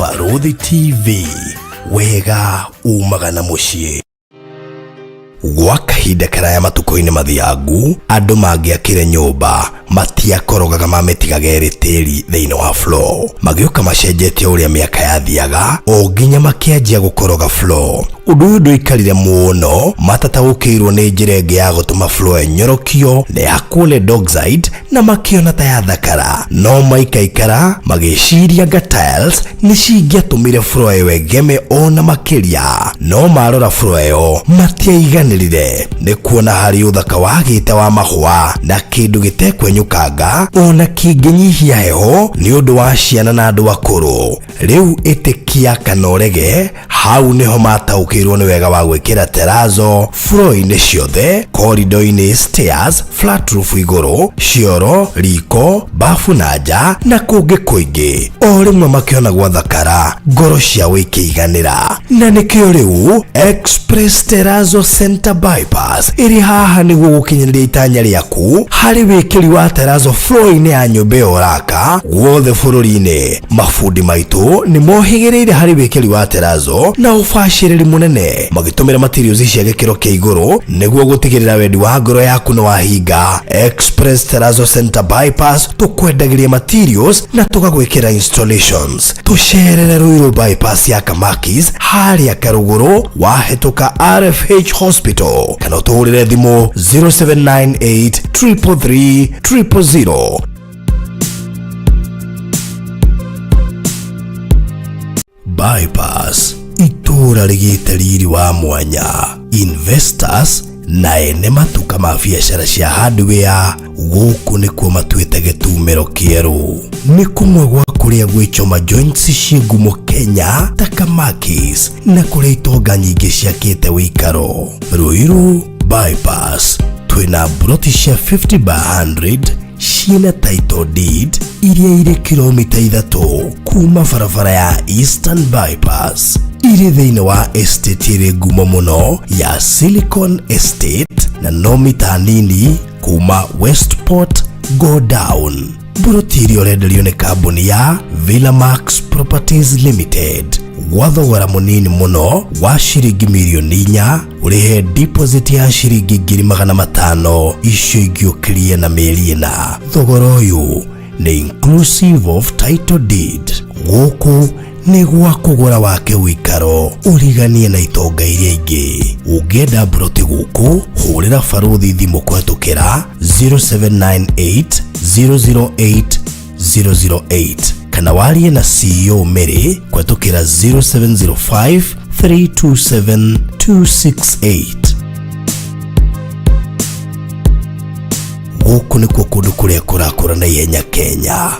Faruthi TV, wega umagana mushie. Gwa kahinda karaya matuko-ini mathiangu andu mangiakire nyumba matiakorogaga mametigaga eritiri thiini wa floor, magioka macenjetie uria miaka yathiaga o nginya makianjia gukoroga floor. Undu uyu nduikarire muno, matataukirwo ni njira ingi ya gutuma floor enyorokio na ya kule Dockside na makiona ta ya thakara, no maikaikara magiciria nga tiles ni cingiatumire floor iyo egeme ona makiria, no marora floor iyo matiaiganirire ni kuona hari uthaka wagite wa mahua na kindu gitekwenyukanga ona kinginyihia heho ni undu wa ciana na andu akuru. Riu itikia kana urege hau niho mataukirwo ni wega wa gwikira terazo floor-ini ciothe, corridor-ini, stairs, flat roof iguru, cioro, riko, bafu na nja na kungi kuingi. O rimwe makiona gwa thakara ngoro ciao ikiiganira, na nikio riu Express Terazo Center Bypass iri haha niguo gukinyiriria itanya riaku hari wikiri wa terazo floor-ini ya nyumba iyo uraka guothe bururi-ini. Mafundi maitu ni mohigireire hari wikiri wa terazo na ufashiriri munene, magitumira materials cia gikiro kia iguru niguo gutigirira wendi wa ngoro yaku no wahinga. Express Terazo Center Bypass tukwendagiria materials na tugagwikira installations. Tucerere Ruiru bypass ya Kamakis haria Karuguru wahetuka RFH Hospital, kana utuhurire thimu 0798 333 000. Bypass itura rigite riri wa mwanya. Investors na ene matuka ma biashara cia hardware guku nikuo matuite gitumiro kieru. Ni kumwe gwa kuria gwichoma joints cigumo Kenya ta Kamakis na kuria itonga nyingi ciakite wikaro. Ruiru Bypass twina broti cia 50 by 100 ciina title deed iria iri kilomita 3 kuma barabara ya Eastern Bypass iri thiini wa estate iri ngumo muno ya Silicon Estate na no mita nini kuma Westport go down. Broti iri urenderio ni kambuni ya Villamax Properties Limited gwa thogora munini muno wa shiringi milioni 4, urihe deposit ya shiringi 500,000 icio ingiokirie na mieri 4. Thogora uyu ni inclusive of title deed. Guku ni gwa kugura wake wikaro uriganie na itonga iria ingi. Ungenda broti guku hurira Faruthi thimu kwetukira 0798 008 008 kana warie na CEO Mary kwetukira 0705 327 268. Guku nikuo kundu kuria kurakura na ihenya Kenya.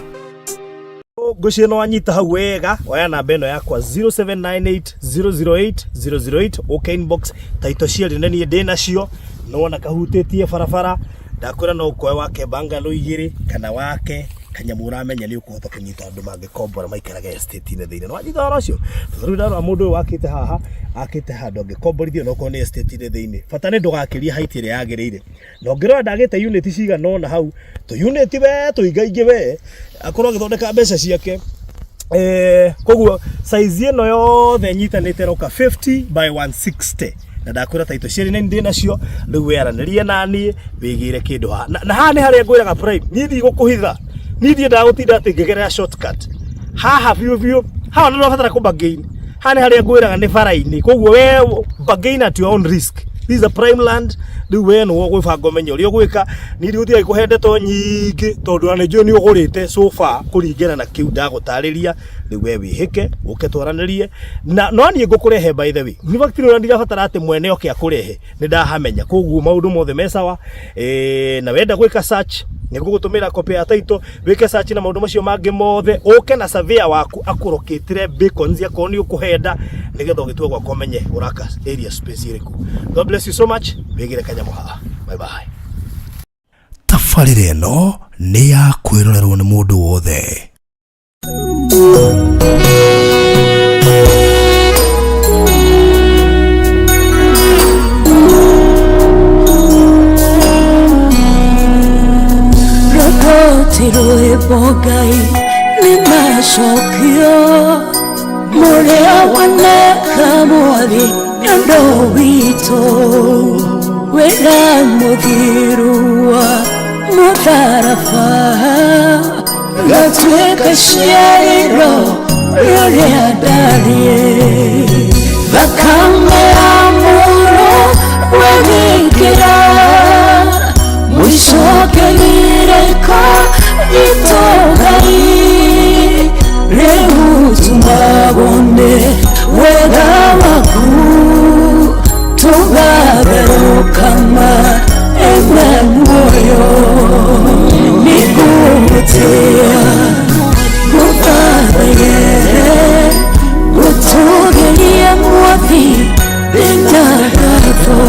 Gucio no anyita hau wega oya namba eno yakwa 0798 008 008. Okay, inbox taito ciari nenie ndina cio no na kahutitie barabara ndakwira no kwe wake bangalo igiri kana wake kanyamu uramenya ni ukuhota kunyita andu mangikombora maikaraga estate-ine thiini no anyita rocio thurira ro mundu wakite haha akite handu angikomborithio no ko ni estate-ine thiini fatane ndugakiria height ire yagirire no ngiro ndagite unit ciga no na hau to unit we to igaingi we akorwo githondeka mbeca ciake koguo size ino yothe nyitanite roka 50 by 160 na ndakwira taito ciari nini ndina cio riu weranirie nani wigire kindu ha na ha ni haria ngwiraga prime nithi gukuhitha nithi ndagutinda atingegerera shortcut haha biu ha no fatara ku bargain ha ni haria ngwiraga ni bara-ini koguo we bargain at your own risk. This is a prime land. Riu we no gwibango menyo rio gwika ni riu thia ikuhendeto nyingi tondu ane jo ni ugurite sofa kuringana na kiu ndagutariria riu we wihike uketwaranirie na no ni ngukurehe by the way ni factory ndiga fatara ati mwene oke akurehe ni ndahamenya koguo maundu mothe mesawa na wenda gwika search ni ngugutumira copy ya title wike search na maundu macio mangi mothe uke na surveyor waku akurokitire beacons ya koni ukuhenda nigetho gitwe gwa komenye uraka area space iriku. God bless you so much. Bigire kanyamu haha. Bye bye. Tafarire eno ni ya kwirorerwo ni mundu wothe. Rokotiro ebogai ni mashokio Morea waneka mwathi Yondo wito Wega muthirua Mutharafa Gatweka shiariro Yorea darie Vakame amuro Wegikira Mwishoke gireko Itogai Rehu tumabonde Wega waku Tugabero kama Emmanuel Nikutea Gupadaye Gutugelia mwathi Bindagato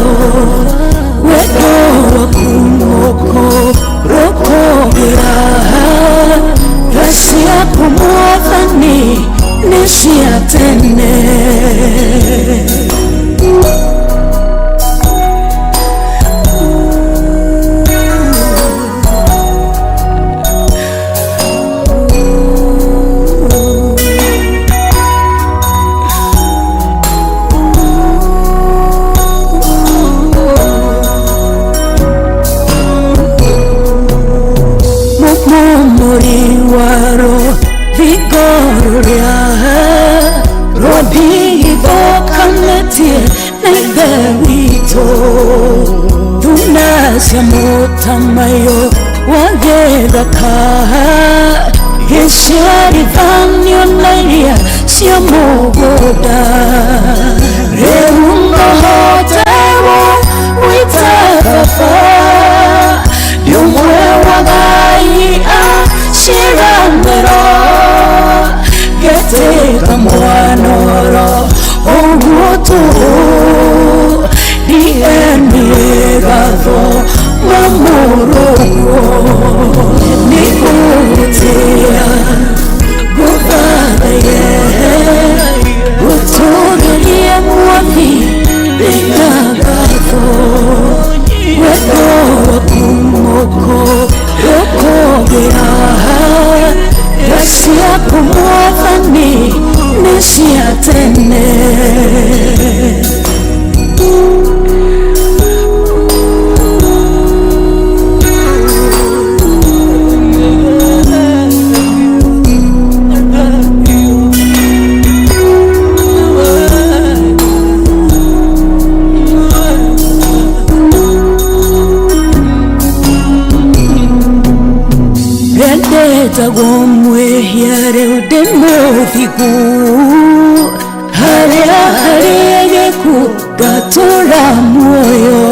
Wego wakumoko Rokogera Rasia kumwathani Nishia tene Tamayo wageda ka Yeshari vanyo nairia siya mogoda Reunga hotewo witafafa Yumwe wagai shiramero Gete kamwanoro ogutu Dieniegatho Mamuro Nikutea Gupadaye Gutugelia mwathi Bindagato Wego wakumoko Rokogera Rasia kumwathani Nishia tene Tagomwe yare udemothiku Haria haregeku gatora muoyo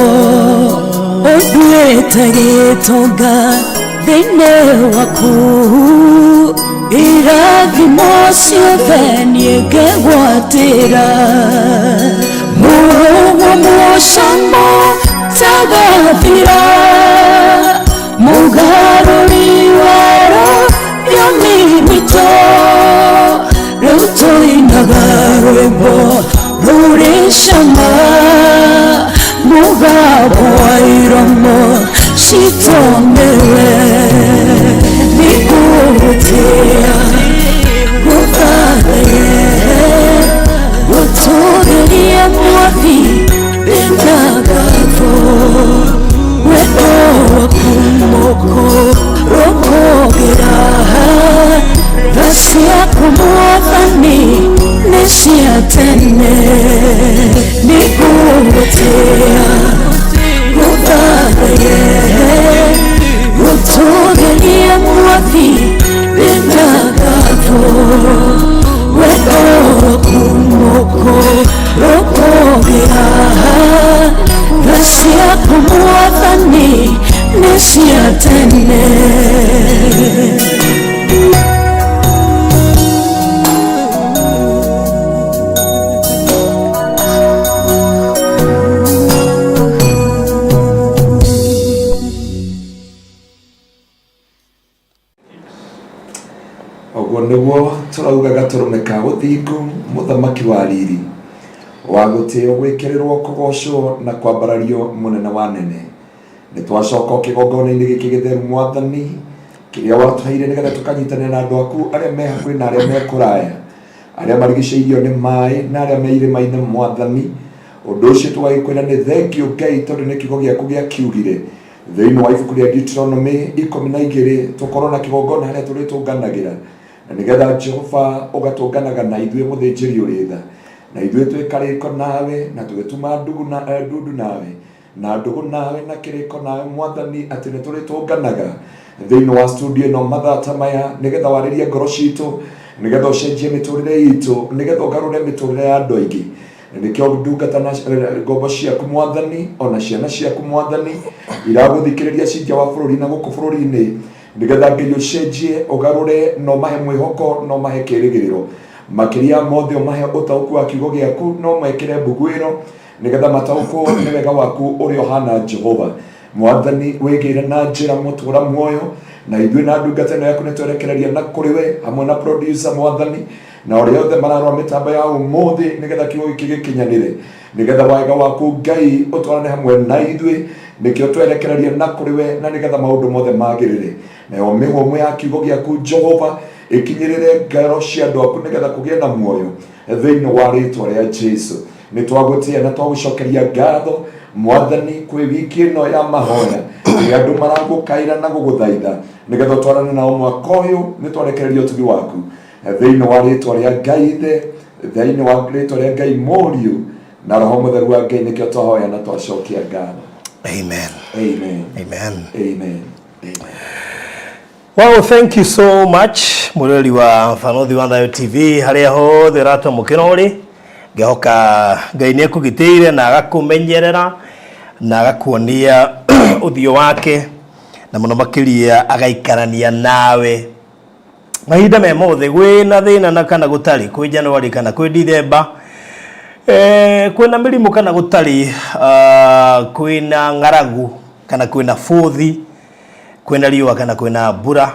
Odwetare toga thine waku Irathimo ciothe niegegwatira Murugu mucamo tagathira Mugaruri waro Yomimito Ruto inagarwebo Rurishama Mugabo airomo Shitomewe Nikutea Gupadaye Gutugelia mwathi Bindagato Wego wakumoko Rokogera Rasia kumwathani Nishia tene Nikutea Gupadaye Gutugelia mwathi Bindagato Wego wakumoko Rokogera Rasia kumwathani Nishia tene Oguo niguo turaugaga turumeka guthingu muthamaki wa riri wa gutio gwikirirwo kugocwo na kwambarario munene wa nene nitwacoka kigongona-ini giki githeru mwathani kiria watuheire nigetha tukanyitane na andu aku aria me hakuhi na aria me kuraya aria marigiceirio ni mai na aria meire maine mwathani undu ucio twagikwira ni thengio Ngai tondu ni kiugo giaku giakiugire thiini wa ibuku ria Deuteronomy 12 tukorwo na kigongona haria turitunganagira na nigetha Jehova ugatunganaga na ithuĩ muthinjiri uri tha na ithuĩ twikariko nawe na tugituma ndugu na ndundu nawe na ndugu nawe na kiriko nawe mwathani ati ni turitunganaga thiini wa studio no mathata maya nigetha waririe ngoro citu nigetha ucenjie miturire itu nigetha ugarure miturire ya andu aingi nikio ndungata na ngombo ciaku mwathani ona ciana ciaku mwathani iraguthikiriria cinja wa bururi na guku bururi-ini nigetha Ngai ucenjie ugarure no mahe mwihoko no mahe kirigiriro makiria mothe mahe utauku wa kiugo giaku no mwekire mbugwiro nigetha matauku ni wega waku uri ohana Jehova mwathani wigire na njira mutura muoyo na ithuĩ na ndungata ĩno yaku nĩtwerekereria na kũrĩ we hamwe na producer mwathani na ũrĩa othe mararora mĩtambo ya ũmũthĩ nĩgetha kiugo gĩkĩ gĩkinyanĩre nĩgetha wega waku Ngai ũtwarane hamwe na ithuĩ nĩkĩo twerekereria na kũrĩ we na nĩgetha maũndũ mothe magĩrĩre nayo mĩhũmũ ya kiugo gĩaku Jehova ĩkinyĩrĩre ngoro cia andũ aku nĩgetha kũgĩe na muoyo thĩinĩ wa rĩĩtwa rĩa Jesũ nĩtwagũtĩĩa na twagũcokeria ngatho mwathani kwĩ wiki ĩno ya mahoya nĩ andũ maragũkaĩra na gũgũthaitha nĩgetha ũtwarane nao mwaka ũyũ nĩtwarekereria ũtugi waku thĩinĩ wa rĩĩtwa rĩa Ngai Ithe thĩinĩ wa rĩĩtwa rĩa Ngai Mũriũ na Roho Mũtheru wa Ngai nĩkĩo twahoya na twacokia ngatho. Amen. Amen. Amen. Amen. Amen. Well, thank you so much mũrori wa Banothi wa Thayo TV harĩa hothe ũratwamũkĩra ũrĩ ngehoka Ngai nĩekũgitĩire na agakũmenyerera na agakuonia ũthiũ wake na mũno makĩria agaikarania nawe mahinda me mothe gwĩna thĩna na kana gũtarĩ kwĩ January kana kwĩ December kwĩna mĩrimũ kana gũtarĩ kwĩna ng'aragu kana kwĩna bũthi kwĩna riũa kana kwĩna mbura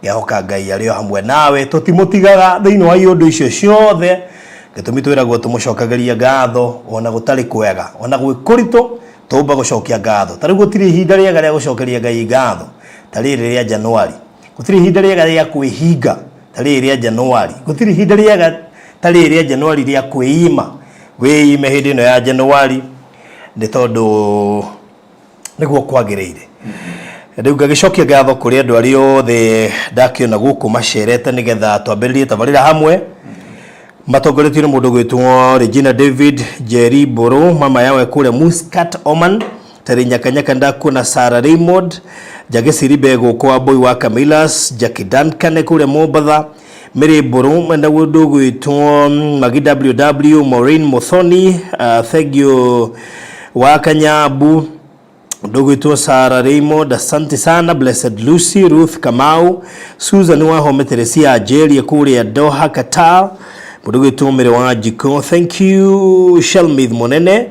ngehoka Ngai arĩ o hamwe nawe tũtimũtigaga thĩinĩ wa iũndũ icio ciothe gĩtũmi twĩragwo tũmũcokagĩria ngatho ona gũtarĩ kwega ona gwĩ kũritũ tũmba gũcokia ngatho tarĩ gũtirĩ ihinda rĩega rĩa gũcokeria Ngai ngatho tarĩ rĩrĩa January gũtirĩ ihinda rĩega rĩa kwĩhinga tarĩ rĩrĩa January gũtirĩ ihinda rĩega tarĩ rĩrĩa January rĩa kwĩima wĩime hĩndĩ ĩno ya January nĩ tondũ nĩguo kwagĩrĩire rĩu ngagĩcokia ngatho kũrĩ andũ arĩa othe ndakĩona gũkũ macerete nĩgetha twambĩrĩrie tabarĩra hamwe matongoretio nĩ mũndũ gwĩtwo Regina David Jerry Boro mama yawe kũrĩa Muscat Oman tarĩ nyakanyaka ndakuona Sarah Raymond Jage Siribe gũkwa boy wa Camillus Jackie Duncan kũrĩa Mombatha Mary Boro mwenda mũndũ gwĩtwo Magi WW Maureen Muthoni Thegio wa Kanyabu mũndũ gwĩtwo Sarah Raymond asante sana Blessed Lucy Ruth Kamau Susan Wahome Teresia Ajeria kũrĩa Doha Qatar mũndũ gwĩtwo Mere wa Jiko thank you Shelmith Monene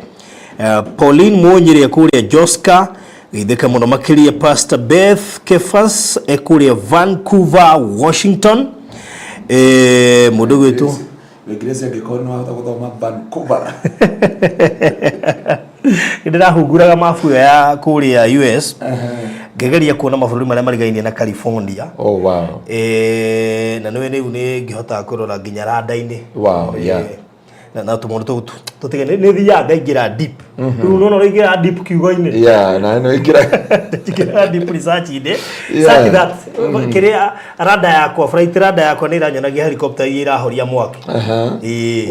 Pauline Muonyere kũrĩa Joska gĩtheka mũno makĩria Pastor Beth Kefas kũrĩa Vancouver Washington mũndũ gwĩtwo Grace angĩkorwo no ahota gũthoma Vancouver ndĩrahunguraga mabuyo ya kũrĩa US ngegeria kuona mabũrũri marĩa marigainie na California oh wow na nĩwe rĩu nĩ ngĩhota kũrora nginya rada-inĩ wow yeah na tũmũndũ tũtige nĩ thiaga ngaingĩra deep rĩu no ũraingĩra deep kiugo-inĩ yeah na no ingĩra deep research-inĩ search that kĩrĩa rada yakwa flight rada yakwa nĩ iranyonagia helicopter iria irahoria mwaki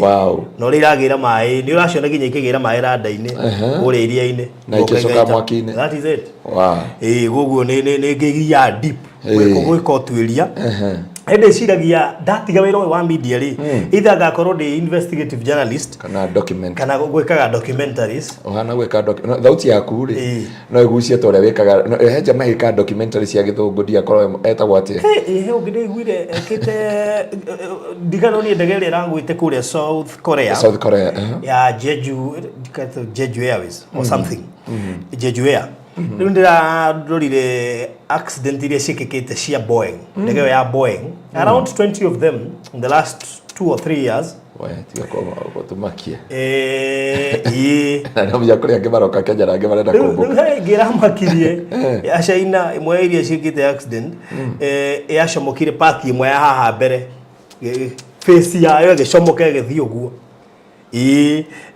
wow no rĩ iragĩra maĩ nĩ ũraciona nginya ikĩgĩra maĩ rada-inĩ kũrĩa iria-inĩ na ikĩcoka mwaki-inĩ that is it wow gũguo nĩ ngĩgia deep gwĩka ũtuĩria hende ciragia ndatiga wĩra wa media rĩ either ngakorwo ndĩ investigative journalist kana gwĩkaga documentaries ohana gwĩka thauti yaku rĩ no igucie ta ũrĩa wĩkaga henja mahĩka documentary cia gĩthũngũ ndiakorwo etagwo atĩa he ũngĩ ndĩiguire ekĩte ndigano niĩ ndege ĩrĩa ĩragwĩte kũrĩa South Korea ya Jeju Airways or something Jeju Air rĩu ndĩrarorire accident iria ciĩkĩkĩte cia Boeing ndege ya Boeing around 20 of them in the last 2 or 3 years tumakie na no ya kũrĩa ngĩmaroka Kenya na ngĩmarenda kũmbũka ngĩramakirie ya China imwe iria ciĩkĩte accident yacomokire part imwe ya haha mbere face yayo gecomoke gethio guo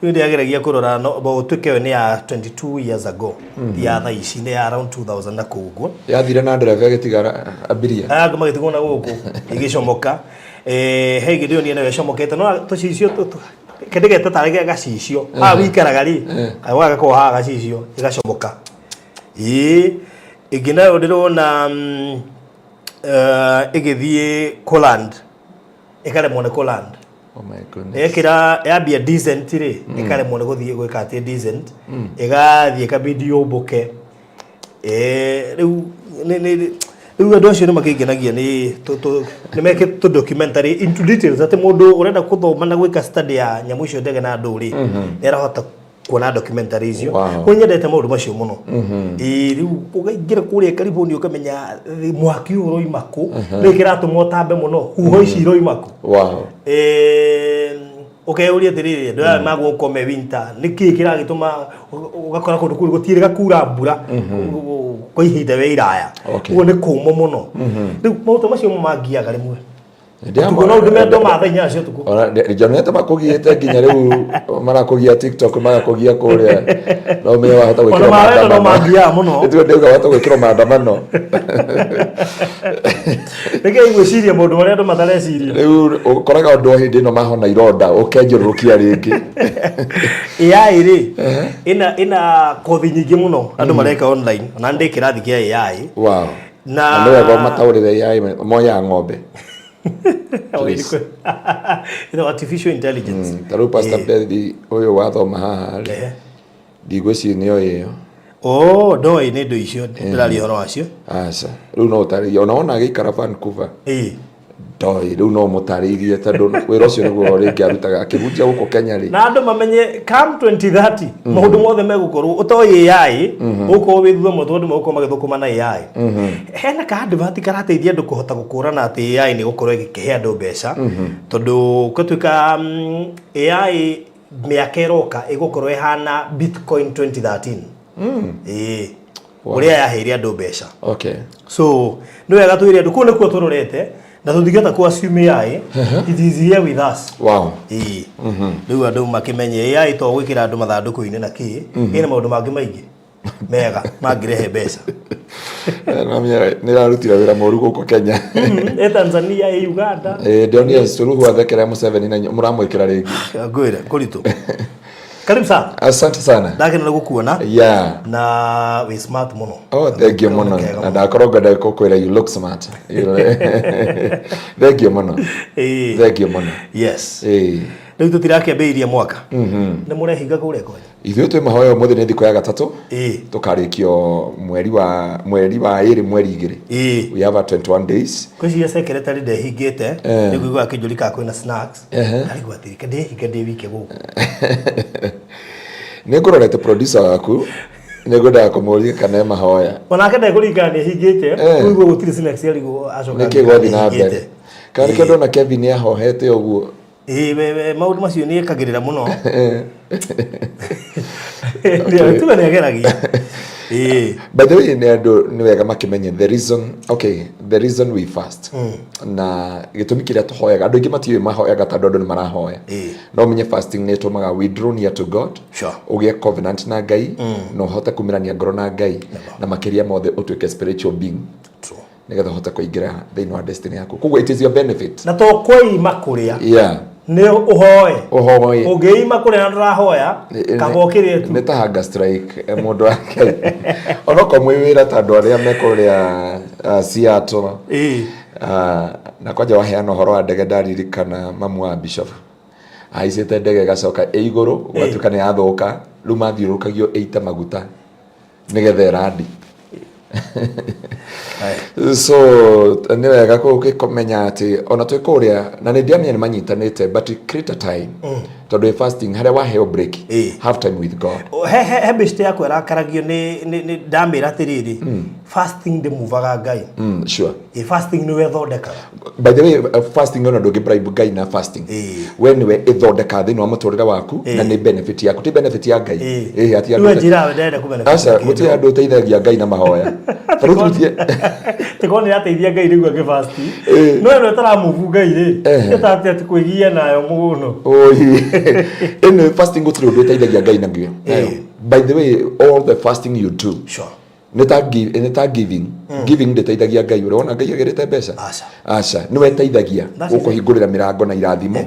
ndi ageragia kurora no bo twike ni ya 22 years ago ya tha ici ni around 2000 na kuguo yathire na ndereva gitigara abiria ngoma gitigona guku igicomoka hege ndio ni na gecomokete no tucicio kedege tatarege gacicio wikaraga ri waga ko ha gacicio igacomoka igina ndirona igithie Coland ikare mone Coland. Oh my goodness. Ekira yambia decent ri ikare mone guthie gwika ati decent igathie ka video boke riu riu ando cio ni makingenagia ni meke to documentary into details ati mundu urenda kuthoma na gwika study ya nyamu icio ndege na andu ri erahota kuona documentary icio kunyendete maundu macio muno riu ugaingira kuria karibu ni ukamenya mwaki uroi maku nikira tumotambe muno huho ici iroi maku ukeuria tiriri ndio magu ukome winter niki kiragituma ugakora kundu kuri gutire gakura mbura kwa ihinda we iraya ugo ni kumo muno riu maundu macio mangiaga rimwe tuko ndu mendo mathenya acio tuko Jonete makugiete nginya riu marakugia TikTok marakugia kuria no me wahota gwikira maandamano no mangia muno ndio ndio wahota gwikira maandamano nige igwiciria mundu maria andu matareciria riu ukoraga undu hindi no mahona ironda ukenjurukia ringi AI ri ina kothi nyingi muno andu mareka online na ndi kirathi kia AI na ndio go mataurire AI moya ng'ombe ino artificial intelligence taru Pastor Bedi oyo wathoma haha ndigweci ni oyo ndo ni ndo icio ndirari horo wacio aca riu no tari ona gikara Vancouver ndoi riu no mutariirie tondu wira ucio niguo ringi arutaga akihunjia guko Kenya ri na andu mamenye come 2030 maundu mothe megukorwo utoi AI uko withua mutondu mauko magithukuma na AI hena ka advert karateithia andu kuhota gukurana ati AI ni gukorwo igikihe andu mbeca tondu ukatuika AI miaka iroka igukorwo ihana Bitcoin 2013 uria yaheire andu mbeca so no wega twire andu kune kuo turorete na tuthigeta kwa assume AI it is here with us riu andu makimenye AI to gwikira andu mathanduku-ini na ki ina maundu mangi maingi mega mangirehe mbeca ni rarutira wira moru guko Kenya Tanzania Uganda Doniel Suluhu athekera Museveni na muramwikira ringi ngwira kuritu karibu sana asante sana ndakena na gukuona na we smart muno thank you muno na ndakoroga ndakukwira you look smart thank you muno thank you muno yes riu tutirakiambiriria mwaka ni murehinga kuria kwa ithuĩ twĩ mahoya mũthĩ nĩ thikũ ya gatatũ tũkarĩkio mweri wa 2 mweri 2 we have 21 days kwĩciria secretary ndehingĩte nĩguo akĩnjũrika kwĩna snacks arigwa atĩrĩ kandehinga ndĩ wike gũkũ nĩ ngũrorete producer waku nĩ ngwendaga kũmũria kana mahoya onake ndekũringana nĩhingĩte nĩguo gũtirĩ snacks arigwo acoka nĩkĩ gwathi na mbere kana kĩndũ na Kevin nĩ ahohete ũguo maundu macio ni ekagirira muno ndio tuwe negeragia by the way ni wega makimenye the reason we fast na gitumi kiria tuhoyaga andu ingi matiwe mahoyaga tondu andu ni marahoya no menye fasting ni tumaga we draw near to God ugie covenant na Ngai no hota kumirania ngoro na Ngai na makiria mothe utuike spiritual being nigetha hota kuingira thĩinĩ wa destiny yaku koguo it is your benefit na to koima kuria ni uhoe ungeima kuria ndirahoya kabokire tu ni tahanga strike mundu wake onoko mwiwira tondu aria mekuria Seattle na kwaja waheana uhoro wa ndege ndaririkana mamu wa bishop aicite ndege gacoka iguru gwatuka ni yathuka riu mathiurukagio 8 maguta nigetha irandi so ni wega kumenya ati ona twi kuria na ni ndiamenya ni manyitanite but create a time tondu fasting haria waheo break have time with God he beste yako erakaragio ni ndamira atiriri fasting de muvaga Ngai sure fasting ni wethondeka by the way fasting ona ndogi bribe Ngai na fasting when we ithondeka thini wa muturire waku na ni benefit yaku ti benefit ya Ngai ati ya ndenda ku benefit asa muti andu teithagia Ngai na mahoya Tekoni yateithia Ngai rigu agifasti. No no taramuvu Ngai ri. Etaati ati kwigia nayo muno. In fasting go through teithagia Ngai na ngio. By the way, all the fasting you do. Sure. Neta giving. Giving ndeteithagia Ngai. Urona Ngai agerete mbeca. Aca. Ni weteithagia gukuhingurira mirango na irathimo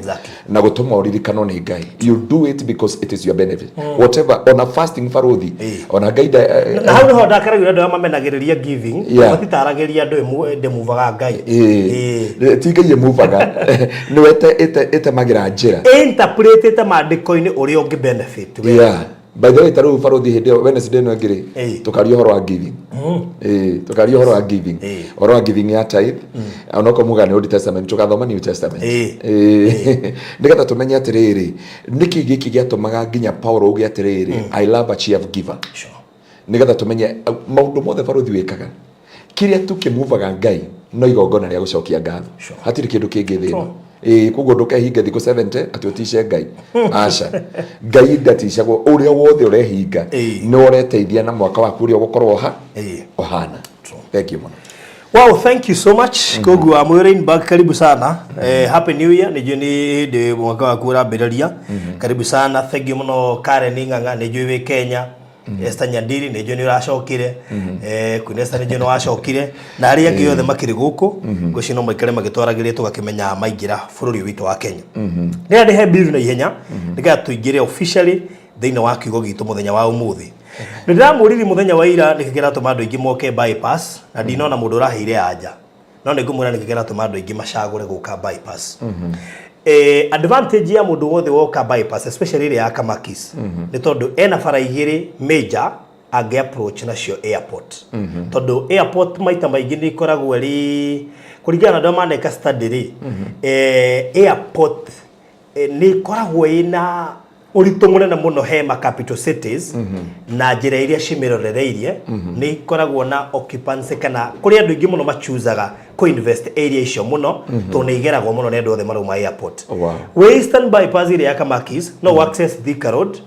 na gutuma uririkano ni Ngai. You do it because it is your benefit. Whatever on a fasting faruthi on a Ngai na hau niho ndakaragira andu mamenagiriria giving matitaragiria andu ndemuvaga Ngai. Ti Ngai emuvaga. Ni wete magira njira. Interpret ite mandiko-ini uri ungi benefit. By the way, taru faruthi hindi Wednesday no ngiri tukario horo wa giving. Tukario horo wa giving. Horo wa giving ya tithe. Onoko muga ni Old Testament tukathoma New Testament. Nigetha tumenye atiriri niki giki giatumaga nginya Paulo ugi atiriri I love a cheerful giver. Nigetha tumenye maundu mothe faruthi wikaga kiria tukimuvaga Ngai no igongona ria gucokia ngatho. Hatiri kindu kingi thino. Kugo ndukehinge thiku 70 ati utishe Ngai. Aca. Ngai ndaticagwo uria wothe urehinga no ureteithia na mwaka waku uria ugukorwo ohana. Thank you man. Wow, thank you so much. Kogu amwirain back, karibu sana. Happy New Year. Nijuni de mwaka waku urambiriria. Karibu sana. Thank you muno Karen Nganga nijui Kenya. Esther Nyandiri nijuni uracokire. Kunesta nijuni wacokire. Na aria angi yothe makiri guku. Gucino mwikare magitwaragirie tugakimenya maingira bururi witu wa Kenya. Ni he bill na ihenya. Niga tuingire officially thiini wa kiugo gitu muthenya wa umuthi. Ndiramuriri muthenya wa ira nikigera tumando ingi moke bypass na ndinona mundu uraheire anja. No ningumura nikigera tumando ingi macagure guka bypass. Advantage ya mundu wothe woka bypass especially ile ya Kamakis ni tondu ena bara igiri major age approach nacio airport. Tondu airport maita maingi ni koragwo ri kurigana na maneka study ri airport ni koragwo ina uritu munene muno hema capital cities na njira iria cimirorereirie ni koragwo na occupancy kana kuri andu ingi muno machuzaga ko invest area icio muno to ne igeragwo muno ne ndothe maruma airport. Western bypass area ya Kamakis no access Thika road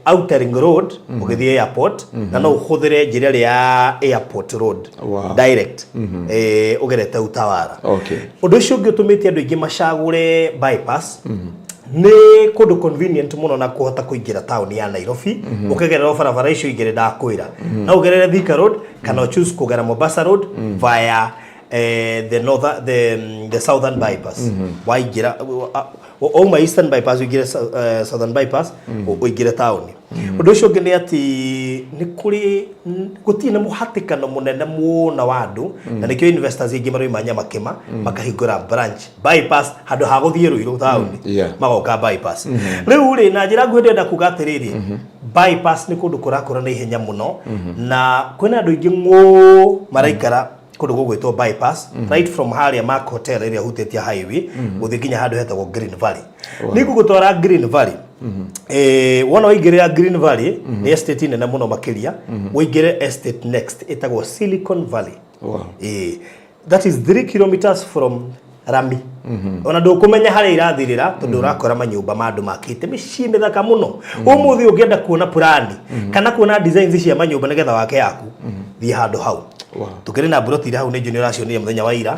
Outer Ring road ugithie airport na no uhuthire njira ya airport road direct ugerete Utawara. Undu ucio ngitumite andu ingi macagure bypass ni kundu convenient muno na kuhota kuingira town ya Nairobi ukigerera barabara icio igire ndakwira na ugerere Thika road kana choose kugera Mombasa road via the southern bypass waingira my eastern bypass uigire southern bypass uigire town. Undu ucio ngi ni ati ni kuri gutina muhatikano munene muno wa andu na nikio investors ingi maroima nyamakima makahingura branch bypass handu ha guthie Ruiru town magoka bypass. Riu ri na njira ngwenda kugatiriri bypass ni kundu kurakura na ihenya muno na kwina andu ingi maraikara kundu gugwitwo bypass right from haria Mark Hotel area hutetia highway guthi nginya handu hetagwo Green Valley. Ni gugutwara Green Valley wona waigire Green Valley ni estate nene muno makiria waigire estate next etagwo Silicon Valley. That is 3 kilometers from Rami. Ona ndukumenya haria irathirira tondu urakora manyumba mandu makite micii mithaka muno. Umuthi ungienda kuona plani kana kuona designs cia manyumba nigetha wake yaku thie handu hau. Tukiri na broti hau ni junior cio muthenya wa ira.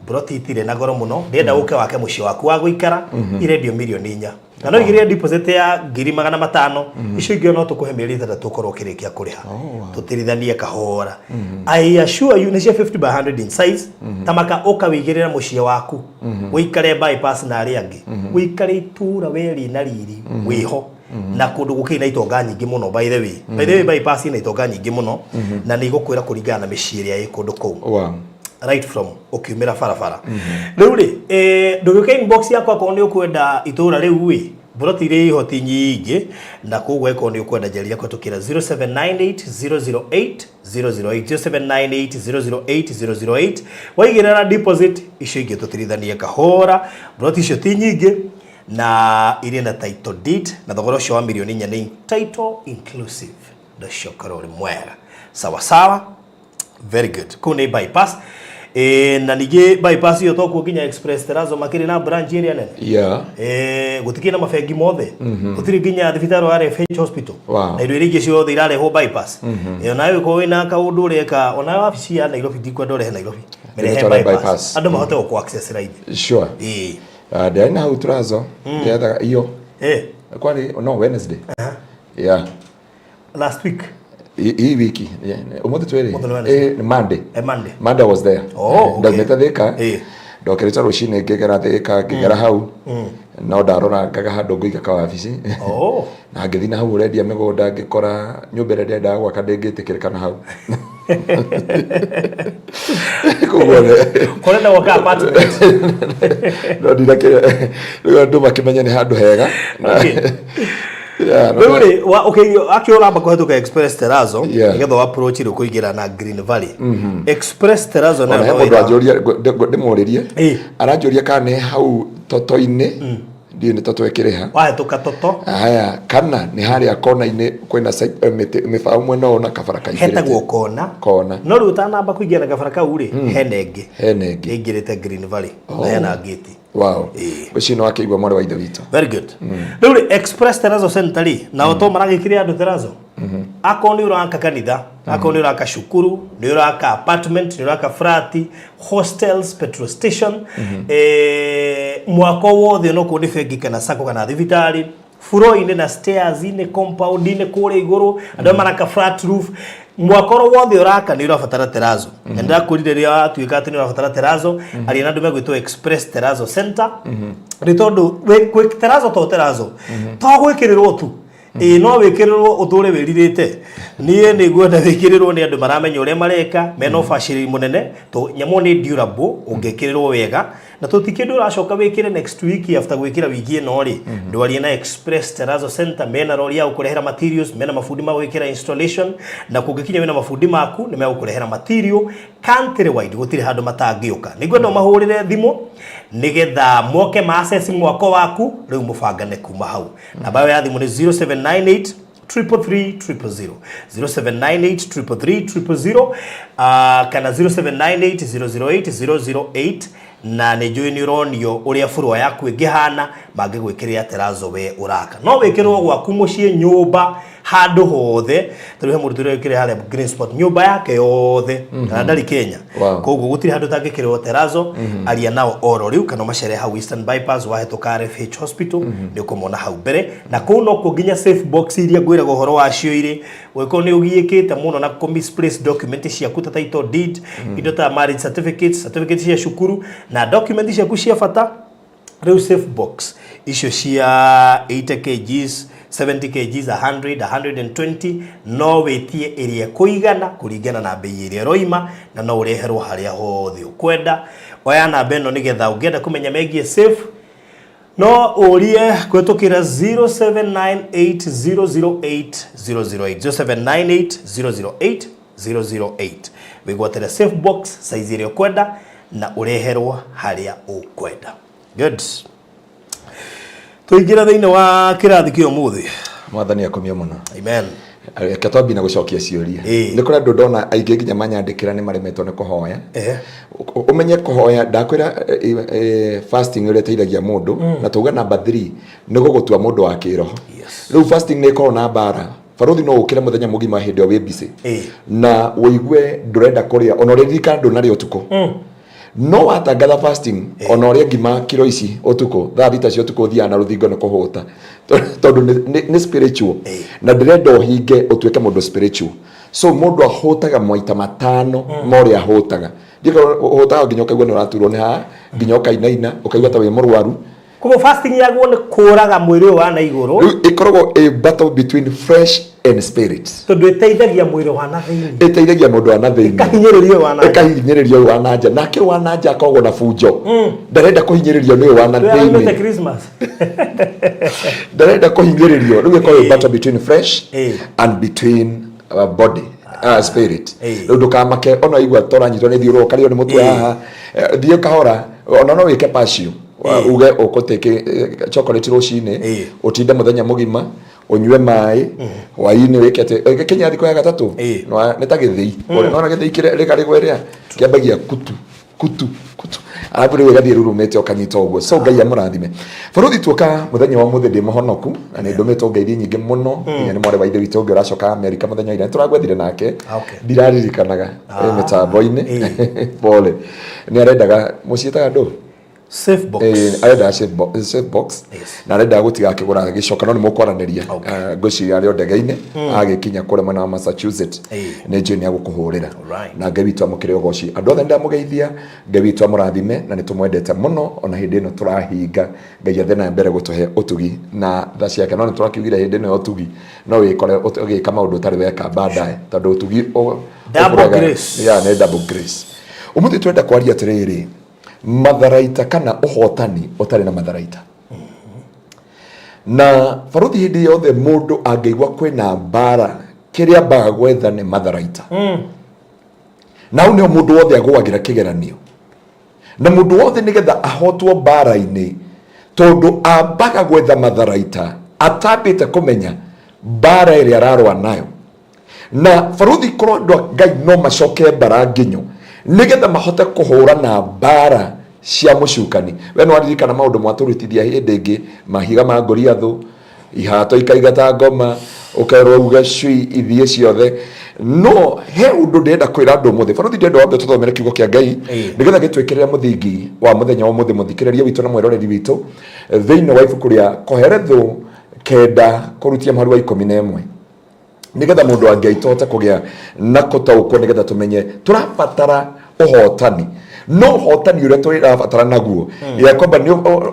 Broti itire na goro muno ndenda uke wake muci waku wa guikara irendio milioni 4 na no igire deposit ya 500,000 icio ingĩ no tukuhe mĩeri 3 tukorwo kirikia kuriha tutirithanie kahora. I assure you ni cia 50 by 100 in size tamaka uka wigirira muci waku uikare bypass na ari angi uikare itura weri na riri wiho na kundu gukina itonga nyingi muno by the way bypass ina itonga nyingi muno na ni gukwira kuringana na mĩciĩ ya ikundu kuu right from ukiumira barabara. Riu ri nduguka inbox yakwa ko ni ukwenda itura riu wi broti ri hoti nyingi na kugwe ko ni ukwenda jeria ko tukira 0798008008 0798008008 waigirira deposit icio ingi tutirithanie kahora broti icio ti nyingi na iri na title deed na thogora cio wa milioni 4 ni title inclusive the shokarori mwega sawa sawa. Very good. Kune bypass na nige bypass yo toko ginya express terazo makiri na branch area nene gutiki na mafegi mothe gutiri ginya thibitaro RFH hospital na indo irige cio thirare ho bypass nawe ko wina kaundu reka ona wabici ya Nairobi dikwa ndore Nairobi merehe bypass andu mahote ku access right sure ndana hau turazo yatha iyo kwani no Wednesday last week hii wiki umuthi twere Monday was there ndameta thika ndokereta rucine ngegera thika ngegera hau no ndarora ngaga handu nguiga ka wabici na ngithi na hau redia migunda ngikora nyumba redia nda gwaka ndingitikirikana hau kore na waka apartment no ndinake ndu makimenya ni handu hega Wewe okay akiora bakohetuka express terazo ngetho approach ro kuigira na Green Valley express terazo na ndo ajoria ndimuririe arajoria kana hau toto-ini ndio ni toto ekireha wahetuka toto haya kana ni haria kona-ini kwina mifao mwena na kabaraka hetagwo kona no ri utanamba kuigira na kabaraka uri henenge igirite Green Valley na yana gate. Wow. Ucio no akigwa mwari wa ithe witu. Very good. Rĩu express terazo center na oto maragikire andu terazo. Ako ni uraka kanitha, ako ni uraka shukuru, ni uraka apartment, ni uraka flat, hostels, petrol station, mwako wothe no kundi fegi kana sako kana thibitari, furo ine na stairs ine compound ine kule iguru, andu maraka flat roof. Mwakoro wothe uraka ni urabatara terazo enda kurire ria tuika ati ni urabatara terazo ari na ndume gwitwo express terazo center ritondu we terazo to terazo to gwikirirwo tu no wikirirwo uture wiririte nie ni gwenda wikirirwo ni andu maramenya ure mareka meno fashiri munene to nyamo ni durable ungekirirwo wega na tutikindu uracoka wikire next week after gwikira wiki ino ri ndwari na express terazo center mena rori ya ukurehera materials mena mafundi ma gwikira installation na kungikinya wena mafundi maku ni megukurehera material country wide gutire handu matangioka nigwenda mahurire thimu nigetha moke ma access mwako waku riu mubangane kuma hau namba ya thimu ni 0798 333 0798 kana 0798 008 na ne join neuronio uria furwa yaku ingihana mangigwikiria terazo we uraka no wikirwo gwaku mucie nyumba handu hothe turihe murutire wikire hale green spot nyumba yake yothe kana ndari Kenya koguo gutiri handu tangikirwo terazo aria nao oro riu kana machere ha Western bypass wahetuka RFH hospital ni ukomona hau mbere na kuu no kuginya safe box iria gwira gohoro wacio ire weko ni ugiikite muno na misplaced document cia kuta title deed indo ta marriage certificate cia shukuru na document cia kucia fata riu safe box icio cia 80 kgs 70 kgs 100 120 no wetie iria kuigana kuringana na bei iria roima na no ureherwo haria hothe ukwenda oya na beno nigetha ungenda kumenya megie safe no urie kwetukira 0798008008 0798008008 wigwatira safe box size iria ukwenda na ureherwo haria ukwenda. Good. Tuigira thiine wa kirathi kio muthi mwathani akomie muno amen katwabi na gucokia ciuria ni kura ndu ndona aingi nginya manyandikira ni maremetwo ni kuhoya umenye kuhoya ndakwira fasting ire teithagia mundu na tuga number 3 ni gugutua mundu wa kiroho riu fasting ni ko na bara faruthi no ukire muthenya mugima hindi o webisi na uigue ndurenda kuria onoririka ndu nari utuko no atangatha fasting ona uria ngima kiro ici utuko thabita cio utuko thia na ruthingo ni kuhuta tondu ni spiritual na ndirenda uhinge utuike mundu spiritual so mundu ahutaga moita matano mori ahutaga ndiko uhutaga nginya ukaigua ni uraturwo ni ha nginya ukainaina ukaigua ta wi murwaru kuko fasting yaguo ni kuraga mwiri wa na iguru ikoragwo a battle between flesh and spirit tondu iteithagia mwiri wa na thiini iteithagia mundu wa na thiini kahinyiririo wa na nja nake wa na nja akogwo na funjo ndarenda kuhinyiririo ni wa na thiini Christmas ndarenda kuhinyiririo riu ikoragwo a battle between flesh and between body spirit riu ndukamake ona igwa toranyitwo ni thiuro kario ni mutwe haha thio kahora ona no wike passion uge ukoteke chocolate rucine utinde muthenya mugima unywe mai waini wikete Kenya thiko ya gatatu no neta githii ona githii kire rika rigweria kiambagia kutu kutu arabu riwe gathie rurumete okanyita ogwo so ngai amurathime baruthi tuoka muthenya wa muthe ndi muhonoku na ni ndumetwo ngai nyingi muno nya ni mware wa ithe witu ngiracoka America muthenya ira turagwethire nake ndiraririkanaga mitambo-ini pole ni arendaga mucietaga ndo safe box arenda safe box na arenda gutiga kigura gicoka no ni mukwaraniria ngoci ari ndege-ini agikinya kure mwena wa Massachusetts ni jeni agukuhurira na ngai witu amukire ogoci andu othe ndamugeithia ngai witu amurathime na nitumwendete muno ona hindi ino turahinga ngai athe na mbere gutuhe utugi na tha ciake no niturakiugire hindi ino utugi no wikore ugika maundu utari weka baadaye tondu utugi double grace ni double grace umuthi twenda kwaria atiriri matharaita kana uhotani utari na matharaita na baruthi hindi yothe mundu angeigwa kwina mbara kiria mbaga gwetha ni matharaita na unio mundu wothe agwagira kigeranio na mundu wothe nigetha ahotwo mbara-ini tondu ambaga gwetha matharaita atambite kumenya mbara iria ararwa nayo na baruthi korwo andu ngai no macoke mbara nginyo nigetha mahote kuhura na mbara cia mucukani we no aririkana maundu mwaturutithia hindi ingi mahiga ma Goliathu ihato ikaigata ngoma ukairwo uga cui ithie ciothe no he undu ndenda kwira andu muthi baruthi ndenda wambe tuthomere kiugo kia ngai nigetha gitwikirira muthingi wa muthenya wa muthi muthikiriria witu na mweroreri witu thiini wa ibuku ria Koherethu 9 kurutia mharu wa 11 nigetha mundu angiaitote kugia na kutaukwo nigetha tumenye turabatara uhotani no hotani uria turabatara naguo ya kwamba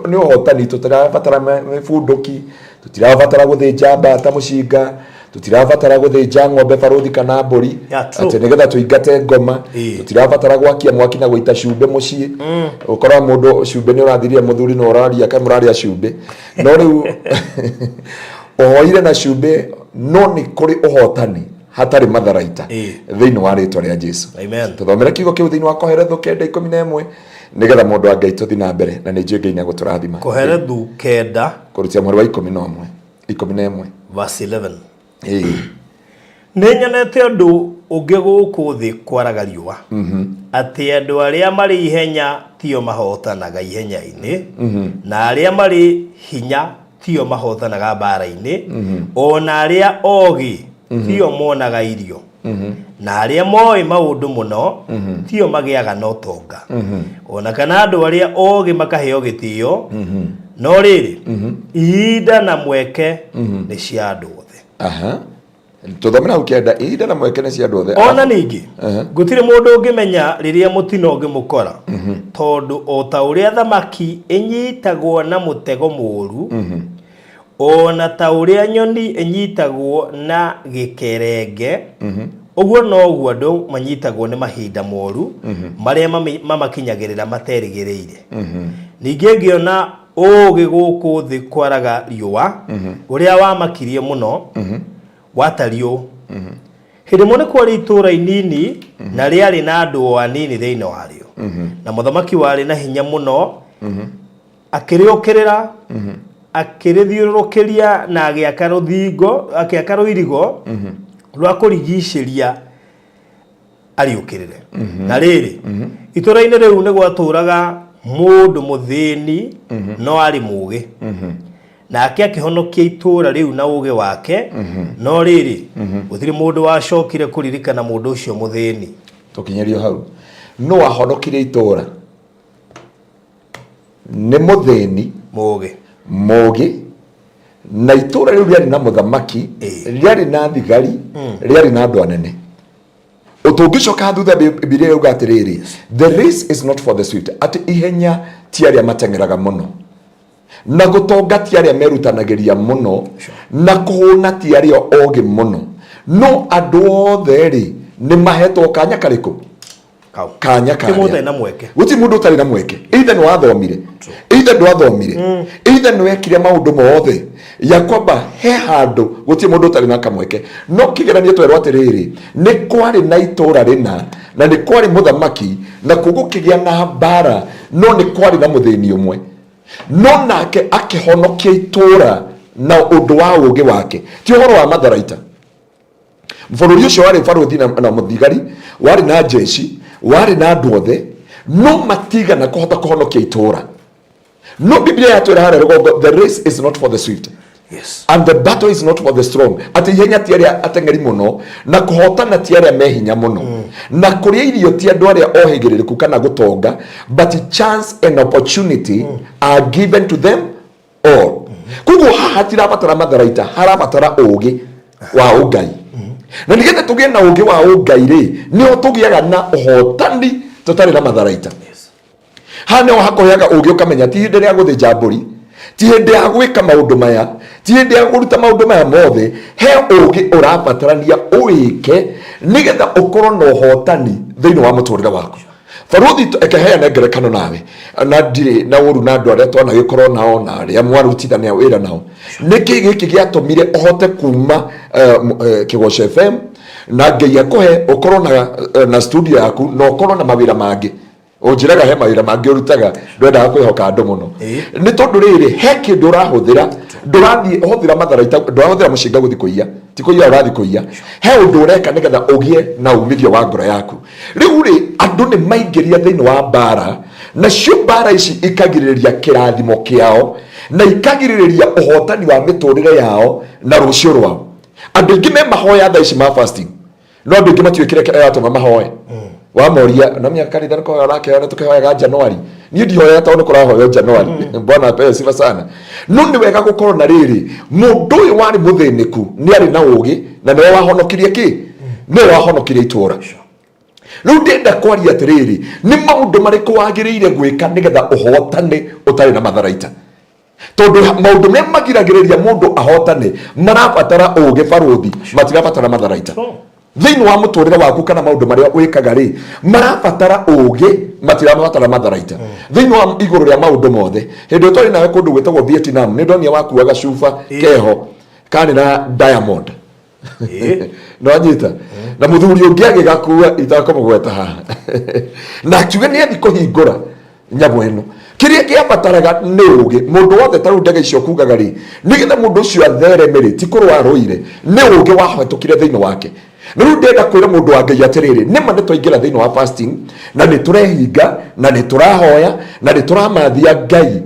ni uhotani tutirabatara mibunduki tutirabatara guthinja mbata mucinga tutirabatara guthinja ng'ombe baruthi kana mburi ati nigetha tuingate ngoma tutirabatara gwakia mwaki na guita cumbe mucii ukora mundu cumbe ni urathiria muthuri no uraria kai muraria cumbe no riu ohoire na cumbe no ni kuri uhotani hatari matharaita thiini wa ritwa ria Jesu amen tuthomere kiugo kiu thiini wa Koherethu 9:11 nigetha mundu angai tuthi na mbere na ni ngai ni guturathima Koherethu 9 kurutia mharu wa 11 verse 11 Nenyanete undu ungi guku thi kwaraga riua ati andu aria mari ihenya tio mahotanaga ihenya-ini na aria mari hinya tio mahotanaga mbara-ini ona aria ogi tio monaga irio na aria moi maundu muno tio magiaga no tonga ona kana andu aria ogi makaheo gitio no riri ihinda na mweke ni cia andu othe tuthomera ukenda ihinda na mweke ni cia andu othe ona ningi gutire mundu ungimenya riria mutino ngimukora tondu o ta uria thamaki inyitagwo na mutego muru ona ta uria nyoni inyitagwo na gikerenge uguo no uguo andu manyitagwo ni mahinda moru maria mamakinyagirira materigireire ningi ngiona ugi guku thi kwaraga riua uria wamakirie muno watario hindi mone kwari itura inini na riari na andu anini thiini wario na muthamaki wari na hinya muno akiriokirira akirithiurukiria na agiaka ruthingo agiaka ruirigo rwa kurigiceria ariukirire na riri itura-ini riu ni gwaturaga mundu muthini no ari mugi nake akihonokia itura riu na uge wake no riri gutiri mundu wacokire kuririkana mundu ucio muthini tukinyerio hau no wahonokire itura ni muthini mugi na itura riu riari na muthamaki riari na thigari riari na andu anene utungicoka thutha Biblia yuga atiriri the race is not for the swift ati ihenya ti aria matengeraga muno na gutonga ti aria merutanagiria muno na kuhuna ti aria ogi muno no andu othe ri ni mahetwo kanya kariku kanya kimuta na mweke guti mundu utari na mweke either ni wathomire either ndwathomire either ni wekire maundu mothe ya kwamba he handu guti mundu utari na kamweke no kigeranio twerwo atiriri ni kwari na itura rina na ni kwari muthamaki na kugukigia na mbara no ni kwari na muthini umwe no nake akihonokia itura na undu wa ugi wake ti uhoro wa matharaita bururi ucio wari baruthi na muthigari wari na jeshi wari na andu othe no matiga na kuhota kuhonokia itura. No Biblia yatwira hara rugongo, the race is not for the swift. Yes. And the battle is not for the strong. Ati ihenya ti aria atengeri muno na kuhotana ti aria mehinya muno. Na kuria irio ti andu aria ohigiririku kana gutonga, but chance and opportunity are given to them all. Kugu hatirabatara matharaita, harabatara ugi wa ugai. Na nigetha tugie na ugi wa ugai ri, nio tugiaga na uhotani tutari na matharaita. Hano hakoyaga ugi ukamenya ti hinde ria guthija mburi, ti hinde ya gwika maundu maya, ti hinde ya kuruta maundu maya mothe. He ugi urabatarania uike nigetha ukorwo na uhotani thiini wa muturire waku. Faruthi ekeheana ngerekano nawe na ndire na uru na andu aria twana gikorwo nao na aria mwarutithania wira nao. Niki giki giatumire uhote kuma Kigosho FM na Ngai akuhe ukorwo na studio yaku na ukorwo na mawira mangi. Ujiraga he mawira mangi urutaga ndwenda kwihoka andu muno. Ni tondu riri he kindu urahuthira ndurathi uhuthira matharaita ndurahuthira mushinga guthi kuiya ti kuiya urathi kuiya he undu ureka nigetha ugie na umithio wa ngoro yaku. Riu ri andu ni maingiria thiini wa bara na cio bara ici ikagiriria kirathimo kiao na ikagiriria uhotani wa miturire yao na rucio rwao. Andu ingi me mahoya tha ici ma fasting no andu ingi matiwikire kira yatuma mahoya wa moria na miaka kanitha niko yarake na tukihoyaga Januari ni ndihoya ta ni kurahoya Januari bwana apewe sifa sana. No ni wega gukorwo na riri mundu uyu wari muthiniku ni ari na ugi na niwe wahonokirie ki niwe wahonokirie itura. Riu ndenda kwaria atiriri ni maundu mariku wagiriire gwika nigetha uhotane utari na matharaita. Tondu maundu me magiragiriria mundu ahotane marabatara ugi Faruthi matirabatara matharaita. Thiini wa muturire waku kana maundu maria wikaga ri marabatara ugi matirabatara matharaita. Thiini wa iguru ria maundu mothe hindi utari nawe kundu gwetagwo Vietnam ni ndonia wakuaga cuba keho kani na Diamond no anyita na muthuri ungi agigakua itakomugweta haha na akiuga ni athi kuhingura nyamu eno kiria kiabataraga ni ugi mundu wothe taru ndege icio kugaga ri nigetha mundu ucio atheremere ti kurwa ruire ni ugi wahetukire thiini wake. Riu ndenda kwira mundu wa Ngai atiriri nima nitwaingira thiini wa fasting na niturehinga na niturahoya na nituramathia Ngai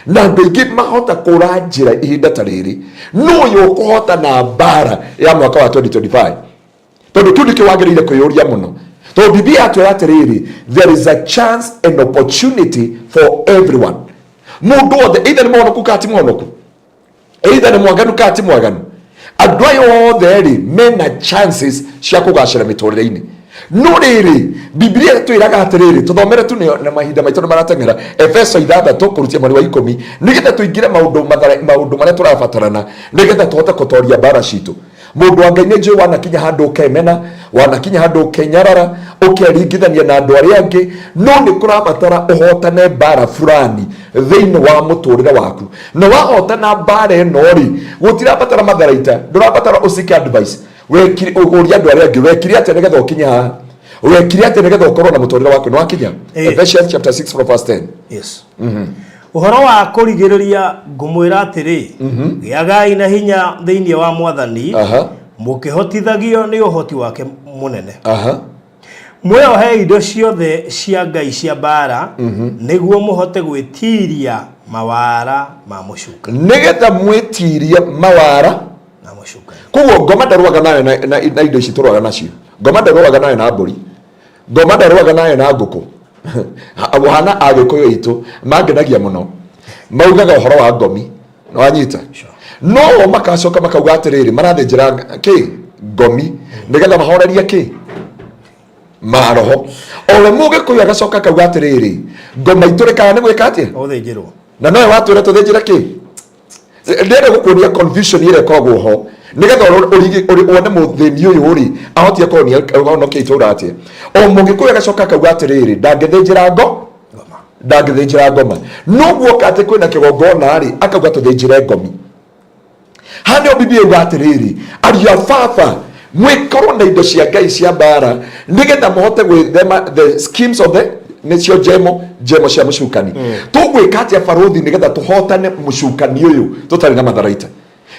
na andu ingi mahota kura njira ihinda ta riri no yo kuhota na bara ya mwaka wa 2025 tondu tu ndikiwagirire kwiyuria muno. So Biblia atwira atiriri there is a chance and opportunity for everyone. Mundu wothe either ni mwonoku kati mwonoku either ni mwaganu kati mwaganu andu ayo othe ri mena chances cia kugacira miturire-ini. No riri Biblia twiraga atiriri tuthomere tu na mahinda maitu ni maratengera Efeso 6 kurutia mweri wa 10 nigetha tuingire maundu maria turabatarana nigetha tuhote kutoria bara citu. Mundu wa Ngai ni njui wanakinya handu ukemena wanakinya handu ukenyarara ukeringithania na andu aria angi no ni kurabatara uhotane bara fulani thiini wa muturire waku na wahotana bara eno ri gutirabatara matharaita ndurabatara usike advice wekiri uguria andu aria angi wekiri ate nigetha ukinya wekiri ate nigetha ukorwo na muturire waku no wakinya. Ephesians chapter 6 verse 10. Yes. Uhoro wa kurigiriria ngumwira atiri giagai na hinya thiini wa Mwathani mukihotithagio ni uhoti wake munene. Mweohe indo ciothe cia Ngai cia bara niguo muhote gwitiria mawara ma mucuka nigetha mwitirie mawara na mucuka. Kuguo ngoma ndarwaga nayo na indo ici turwaga nacio. Ngoma ndarwaga nayo na mburi, ngoma ndarwaga nayo na nguku hana agikuyu itu mangenagia muno maugaga uhoro wa ngomi no anyita no makacoka makauga atiriri marathinjira ki ngomi nigetha mahoreria ki maroho ole mugikuyu agacoka kauga atiriri ngoma iturikaga ni gwika atia uthinjirwo na noe watwira tuthinjira ki ndere gukuria confusion ire koragwo ho nigetha one muthini uyu uri ahotie konia no ke itura atia o mugikuyu agacoka kauga atiriri ndangithinjira ngoma no guoka ati kwina kigongona ri akauga tuthinjire ngomi. Hano Biblia yuga atiriri aria baba mwikorwo na indo cia Ngai cia bara nigetha muhote gwithema the schemes of the nicio jemo cia mucukani tugwika atia Faruthi nigetha tuhotane mucukani uyu tutari na matharaita.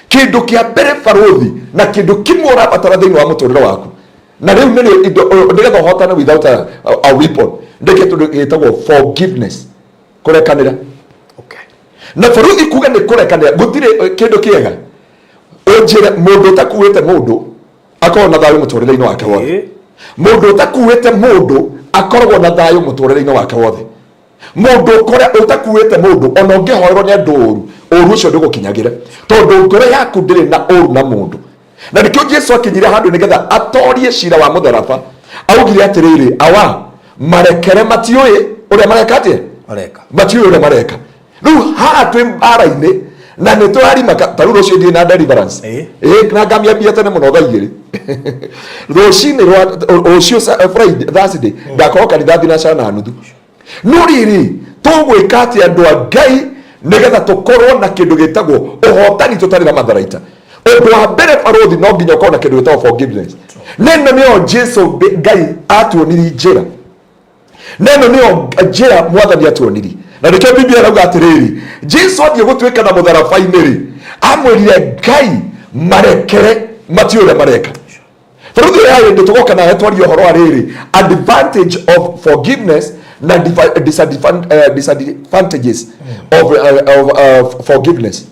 Kindu kia mbere Faruthi na kindu kimwe urabatara thiini wa muturire waku na riu nigetha hotana without a weapon ndeke tundu gitagwo forgiveness kurekanira. Okay. Na baruthi kuga ni kurekanira gutire kindu kiega unjire mundu utakuite mundu akorwo na thayu muturire-ini wake wothe. Mundu utakuite mundu akorwo na thayu muturire-ini wake wothe. Mundu utakuite mundu ona ungihoerwo ni andu uru ucio ndigukinyagira tondu ngoro yaku ndiri na uru na mundu. Na nikio Jesu akinyire handu nigetha atorie cira wa mutharaba augire atiriri awa marekere matiui uria marekatie matiui uria mareka. Riu haha twi mbara-ini na nä tå rarima tarä rå cio ndä na deliverance na ngamiambia tene må no thaa igä rå cinä rå cio Thursday ndakorwo kanitha thinacara na nuthu. No riri tå gwä ka atä andå a Ngai nä getha tå korwo na kä ndå gä tagwo å hotani tå tarä na matharaita. Å ndå wa mbere barothi no nginya å korwo na kä ndå gä tagwo forgiveness. Neno nä o Jesu Ngai atuoniri njä ra, neno nä o njä ra mwathani atuoniri. Na nikio Biblia rauga atiriri Jesu athie gutwika na mutharabai-ini ri amwirire Ngai marekere matiå uria mareka. Baruthi yayo ndio tugoka na twaria horo ariri advantage of forgiveness na disadvantages of forgiveness.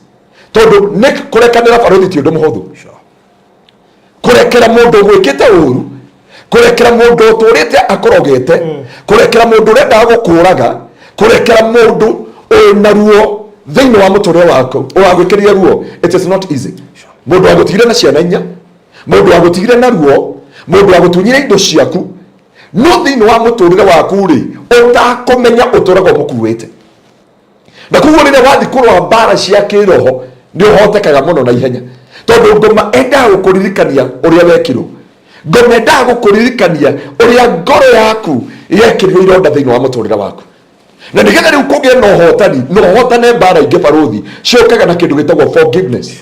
Tondu ni kurekanira baruthi ti undu muhuthu. Kurekera mundu gwikite uru, kurekera mundu uturite akorogete, kurekera mundu urenda gukuraga, kurekera mundu na ruo thiini wa muturire wako wagwikiria ruo, it is not easy. Mundu agutigire na ciana inya, mundu agutigire na ruo, mundu agutunyire indo ciaku no thiini wa muturire waku ri utakomenya uturago mukuwite. Na kuguo riria wathi kurwa mbara cia kiroho ni uhotekaga muno na ihenya tondu ngoma enda gukuririkania uria wekirwo, ngoma enda gukuririkania uria ngoro yaku yekirwo ironda thiini wa muturire waku. Na nigetha riu kugie no hotani no hotane mbara ingi baruthi ciokaga na kindu gitagwo forgiveness.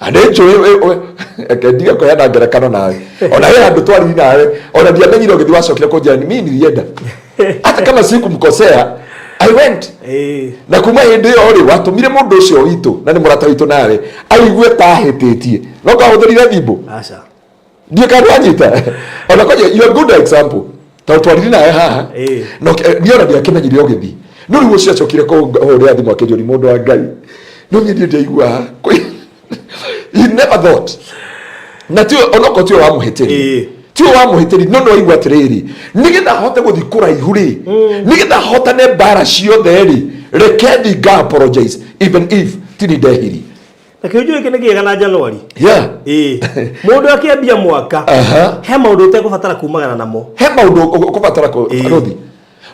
Ane njui ekendiga ko yana ngerekano nawe ona yeye andu twari nawe ona ndiamenyire ugithi wacokire kunjira mimi nilienda hata kama sikumkosea I went na kuma hindi yo ri watumire mundu ucio witu na ni murata witu nawe aigue ta hetitie no kahuthirire thimbo aca ndie kandu anyita ona koje you are good example twari nawe haha no niona ndiakimenyire ugithi no riu ucio acokire kuhuria thimu akinjuri mundu wa Ngai no nyendie ndaigua he never thought na tio onoko tio wa muhitiri tio wa muhitiri no igwa tiriri nigetha hote guthikura ihuri nigetha hotane mbara ciothe ri rekendi ga apologize even if tini dehiri na kiuju iki nigiega na January mundu akiambia mwaka he maundu utekubatara kumagana namo he maundu kubatara kuthi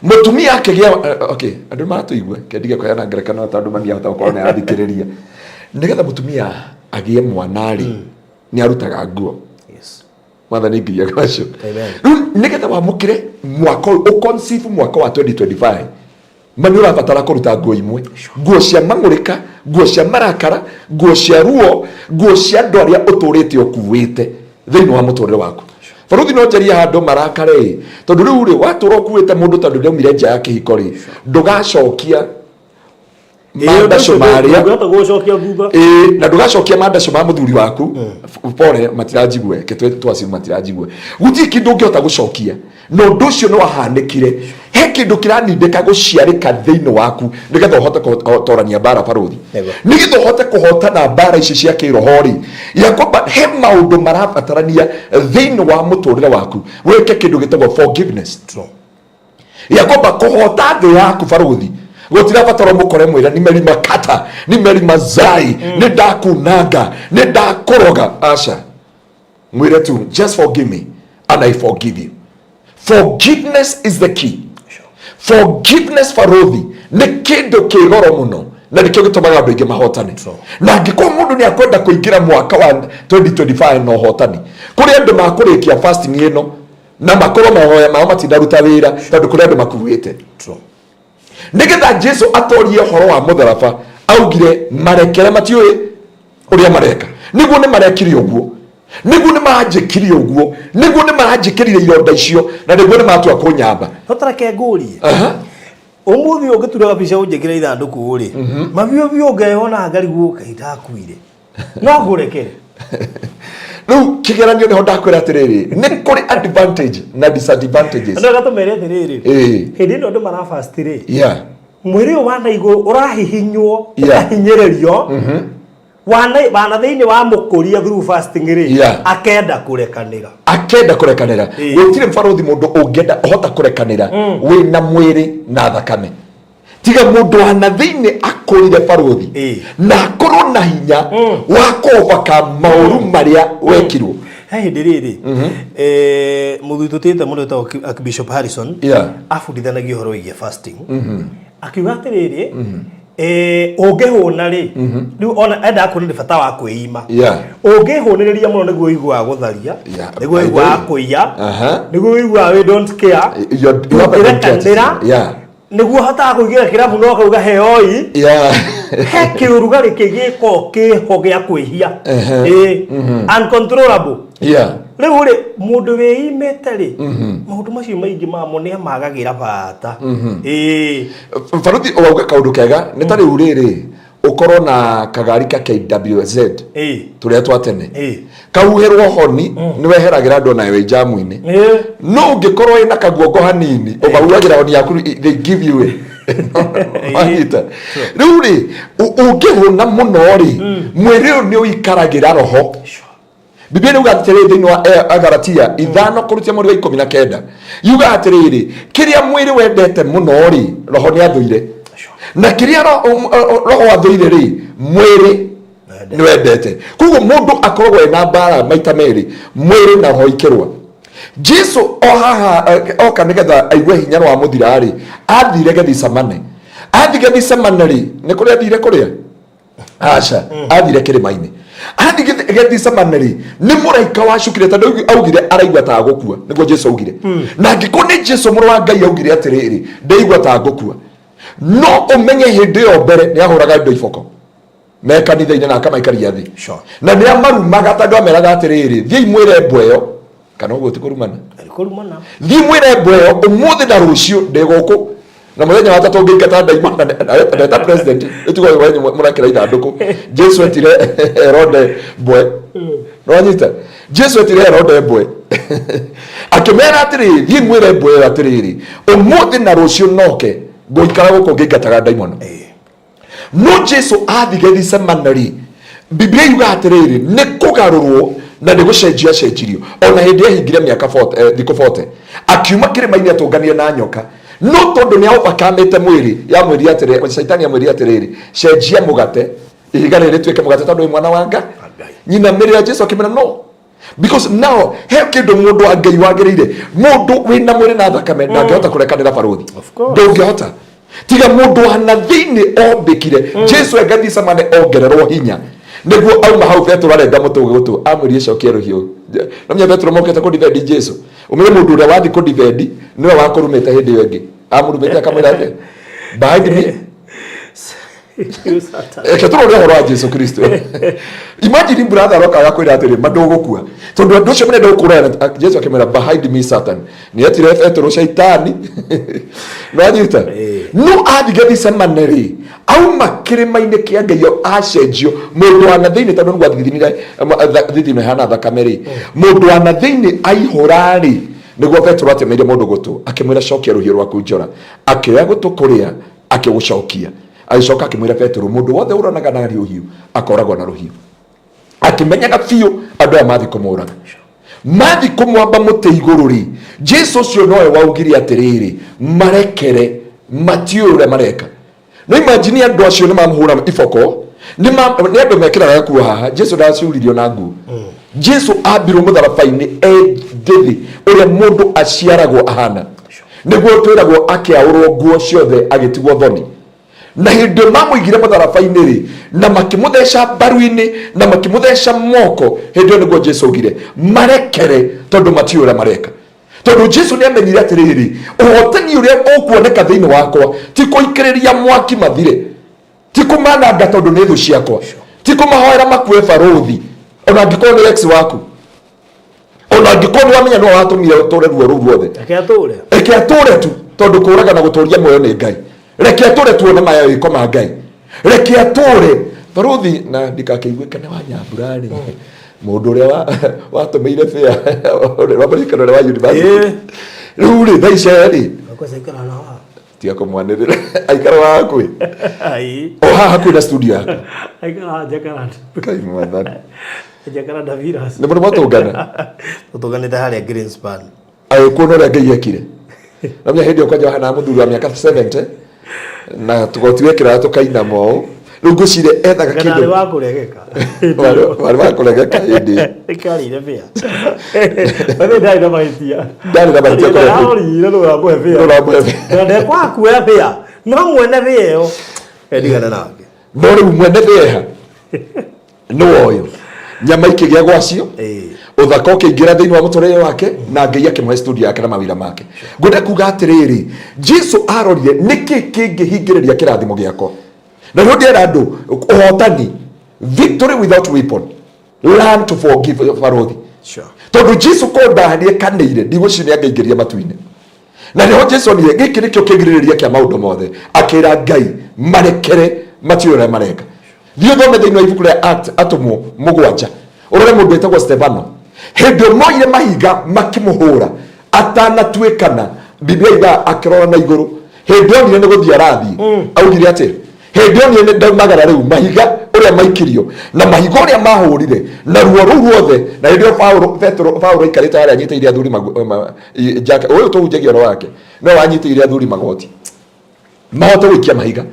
mutumia akigia okay andu matuigwe kendige ko yana ngerekano ta andu mania hota ko na athikiriria nigetha mutumia agie mwanari ni arutaga nguo. Yes. Mwathani ngiria kwacio. Amen. Nigetha wa mukire mwaka o conceive mwaka wa 2025 mani urabatara kuruta nguo imwe, nguo cia mang'urika, nguo cia marakara, nguo cia ruo, nguo cia ndoria uturite okuwite thiini wa muturire waku. Baruthi no njaria handu marakare tondu riu ri watura okuwite mundu tondu ndaumire nja ya kihiko ri ndugacokia mandasho maria na ndugacokia mandasho ma muthuri waku pore matirajigwe ketwe twasi matirajigwe guti kindu ngihota gucokia no ndu ucio no ahanikire he kindu kiranindeka guciarika thiini waku nigetha uhote kutorania mbara baruthi nigetha uhote kuhotana mbara ici cia kirohori ya kwamba he maundu marabatarania thiini wa muturire waku weke kindu gitagwo forgiveness ya kwamba kuhota thi yaku baruthi gutira bataro mukore mwira ni meri makata ni meri mazai ni ndakunanga ni ndakoroga asha mwire tu just forgive me and I forgive you. Forgiveness is the key. Forgiveness farothi ni kindu kigoro muno na nikio gitumaga andu ingi mahotane na ngiko mundu ni akwenda kuingira mwaka wa 2025 no hotani kuri andu makurikia fasting ino na makoro mahoya mao matindaruta wira tondu kuri andu makuwite nigetha Jesu atorie horo wa mutharaba augire marekere matiui uria mareka niguo ni marekire uguo niguo ni mahanjikire uguo niguo ni mahanjikirire ironda icio na niguo ni matua kunyamba hotarake ngurie umuthi ungituraga bica unjikire ithanduku ri mabio bio ngehona ngari guka itakuire no ngurekere Riu kigeranio ni honda kwira atiriri ni kuri advantage na disadvantages. Ndio gatumere atiriri. Hindi ndo mara fast ri. Yeah. Mwiri wana igo urahihinywo ukahinyererio. Wana thiini wa mukuria through fasting ri akenda kurekanira gutire mfaruthi mundu ungienda uhota kurekanira wina mwiri na thakame tiga mundu wana thiini akurire faruthi na akorwo na hinya wa kobaka mauru maria wekirwo hindi riri muthututite mundu ta Bishop Harrison afundithanagia horo wigie fasting akiuga atiriri ungihuna ri riu ona enda akurire bata wa kwĩima ungihuniriria muno niguo igwa gutharia niguo igwa kuiya niguo igwa we don't care ukirekanira niguo hota kuigira kirabu no kauga heoi he kiurugari kigiko kiho gia kwihia uncontrollable riu ri mundu weimete ri maundu macio maingi mamo ni amagagira bata faruthi wauga kaundu kega ni tari uriri ukorwo na kagari ka KWZ turia twatene kahuherwo honi ni weheragira andu nayo jamu-ini no ungikorwo ina kaguongo hanini ubahuagira honi yaku they give you Mahita. Riu ri ungihuna muno ri mwiri uyu ni uikaragira roho. Biblia yuga atiriri thiini wa Agalatia 5 kurutia muri wa 19 yuga atiriri kiria mwiri wendete muno ri roho ni athuire na kiria roho athuire ri mwiri ni wendete kugo mundu akoragwo ena mbara maita meri mwiri na roho ikirwa Jesu oka nigetha aigue hinya wa muthira ri athire Gethsemane ri ni kuria athire kuria acha athire kirima-ini Gethsemane ri ni muraika wacukire tondu augire araigua ta gukua niguo Jesu augire na ngiko ni Jesu muru wa Ngai augire atiriri ndaigua ta gukua no umenye hindi yo mbere ni ahuraga ndo iboko me kanitha-ini na akamaikaria thi na ni amarumaga tondu ameraga atiriri thii mwire mbweyo kana uguo tikurumana thii mwire mbweyo umuthi na rucio ndiguku na muthenya wa tatu ngikata ndaimana ndeta president itugo wenyu murakira ithanduku Jesu etire Herode mbwe no anyita Jesu etire Herode mbwe akimera atiriri thii mwire mbweyo atiriri umuthi na rucio noke ngoikara guko ngikataga ndaimana no Jesu athi Gethsemane ri Biblia yuga atiriri ni kugarurwo na ni gucenjia cenjirio ona hindi ehingire miaka 40 thiko 40 akiuma kirima-ini atungania na nyoka no tondu ni aobakamite mwiri ya mwiri atiriri shaitani ya mwiri atiriri cenjia mugate ihiga riri twike mugate tondu mwana wa Ngai nyina miri ya Jesu akimena no because now he kindu mundu wa Ngai wagirire mundu wina mwiri na thakame ndangihota kurekanira faruthi ndungihota tiga mundu wana thiini ombikire Jesu Gethsemane ongererwo hinya niguo auma hau Petro arenda mutuge gutu amwirie cokia ruhiu namnya Petro mokete ku defend Jesu umire mundu ura wathi ku defend niwe wakurumite hindi yo ingi amurumite akamwira ate behind me ketoro ri horo wa Jesu Kristo imagine brother roka yakwira atiri mandugukua tondu andu cio mende ukura Jesu akimera behind me Satan ni atire Petro shaitani no anyita no athi Gethsemane ri auma kirima-ini kia Ngai acenjio mundu wana thiini tondu ngwa thithime hana thakame ri mundu wana thiini aihura ri niguo Petro atemeire mundu gutu akimwira cokia ruhiu rwaku njora akioya gutu kuria akigucokia agicoka akimwira Petro mundu wothe uranaga na ruhiu akoragwo na ruhiu akimenyaga biu andu aya mathi kumuraga mathi kumwamba muti iguru ri Jesu ucio noe waugire atiriri marekere matiure mareka no imagine andu acio ni mamuhura iboko ni andu mekiraga kuo haha Jesu ndacuririo na ngu Jesu ambirwo mutharabai-ini endithi uria mundu aciaragwo ahana niguo twiragwo akiaurwo nguo ciothe agitigwo thoni na hindi mamuigire mutharabai-ini ri na makimutheca mbaru-ini na makimutheca moko hindi niguo Jesu augire marekere tondu matiura mareka tondu Jesu ni amenyire atiriri uhotani uria ukuoneka thiini wakwa ti kuikiriria mwaki mathire ti kumananga tondu ni thu ciakwa ti kumahoera makue faruthi ona ngiko ni ex waku ona ngiko ni wamenya no watumire uture ruo ruu ruothe eke ature tu tondu kuraga na guturia moyo ni Ngai reke ature tuone maya wiko ma Ngai reke ature faruthi na ndikakiigwe kana wa nyambura ri mundu uria watumeire fea American wa university ruri thaicea ri akwacekana na wa tia kumwanirira aikara wakwi ai haha kwina studio yako aikara jakara kai mwathani jakara Daviras nä må ndå matångana tuganite haria Greenspan kuona å rä a ngai ekire na mä hä ndä ä kwanja hana må thuri wa mä aka 70 na tå gotiwä ra tå kainama å rä u ngå cire ethaga kä ndå wa kå regeka warä wa kå regeka hä ndä ikarire bia bado ndari na maitia ndarä na mahitia kå rå ramå he bia ndekwa kuoya bia no mwene bia ä yo endigana nake no rä u mwene theha nä woyo nyama ikä gä a gwacio å thaka å kä ingä ra thä inä wa må tå rä re wake na ngai akä mhe studio yake na mawira make ngwenda kuga atä rä rä Jesu arorire nä kä kä ngä hingä rä ria kä rathimo gä akwa na rä ndä andå å hotani victory without weapon learn to forgive barothi tondå Jesu ko ndahanie kanä ire ndigå ci nä angaingä ria matu-inä na nä ho Jesu onire gä kä nä kä o kä ngä rä rä ria kä a maå ndå mothe akä ra ngai marekere matiå rä a mareka thiä thome thä inä wa ibuku rä a atå må må gwanja å rore må ndå ätagwo Stefano hä ndä ä moire mahiga makä må hå ra atanatuä kana Biblia iga akä rora na igå rå hä ndä onire nä gå thiä arathiä augire atä hä ndä onire nä ndaumagara rä u mahiga å rä a maikirio na mahiga å rä a mahå rire na ruo rå u ruothe na hä ndä ä Paulo aikarä te harä a anyitä ire athuri å yå tå hunjagia oro wake no anyitä ire athuri magoti mahote gå ikia mahiga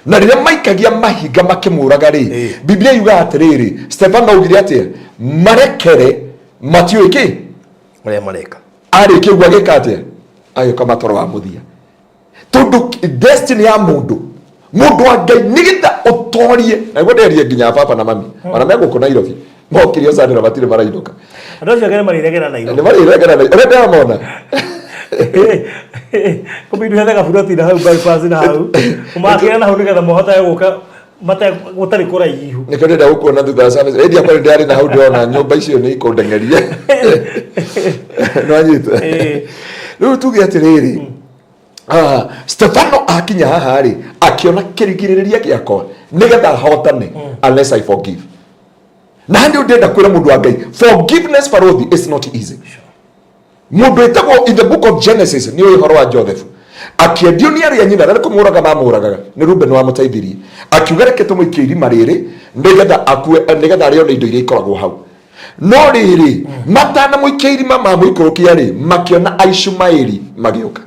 na rä rä a maikagia mahiga makä må raga rä Biblia yuga atä rä rä Stefano augire atä marekere matiå kä å rä a mareka arä kä ugua gä ka atä agä ka matoro wa må thia tondå destiny ya må ndå wa ngai nä getha å torie na guo nderie nginya baba na mami ona me gå kå Nairobi mokire canä matirä marainåka andå acio nä mariregera Nairobi nä mariregera å rä a ndamona kå bindu hethe gaburoti na hau bypass na hau umakira na hau nä getha mohotage gå ka gå tarä kå raihu nä kä ndä nda gå kuona thutha wa service ä ndiakwa nä ndärä na hau ndärona nyå icio nä ikå ndengeria no anyita rä u tuge atä rä rä Stefano akinya haha rä akiona kä rigä rä ria gä akwa nä getha hotane unless I forgive na nä å ndenda kwä ra må ndå wa ngai forgiveness barothi is not easy må ndå ätagwo in the book of Genesis nä å horo wa Joseph akiendio nä arä a nyina na nä kå må raga mamå ragaga nä Rubeni wa må teithirie akiuga reke tå må ikie irima rä rä nä getha akue nä getha arä one indo iria ikoragwo hau no rä rä matana må ikia irima mamå ikå rå kia rä makiona Aishumaeli magä å ka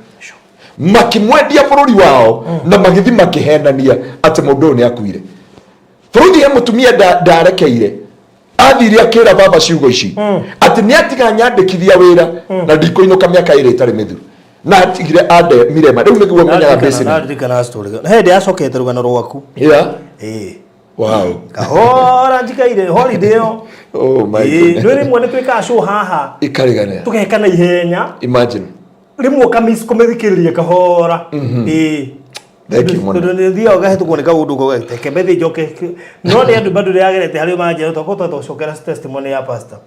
makimwendia bũrũri wao na magithi makihenania ati mũndũ ũyũ nĩ akuire bũrũri ya mũtumia ndarekeire athire akĩra baba ciugo ici ati nĩ atiga nyandĩkithia wĩra na ndikũinũka mĩaka ĩrĩ ĩtarĩ mĩthiru na atigire ande mirema rĩu nĩguo menyaga mbĩcĩ ndirikana story hĩndĩ acokete rũgano rwaku wow kahora njikaire holiday yo oh my god nĩ rĩmwe nĩ twĩkaga show haha ikarigana tũgeka na ihenya imagine rimwe kamis kumethikiriria kahora ndio gahetũkwo nĩ kaũndũ gogete kebethi njoke no nĩ andũ bado yagerete harĩ manjero toko tũcokera testimony ya pastor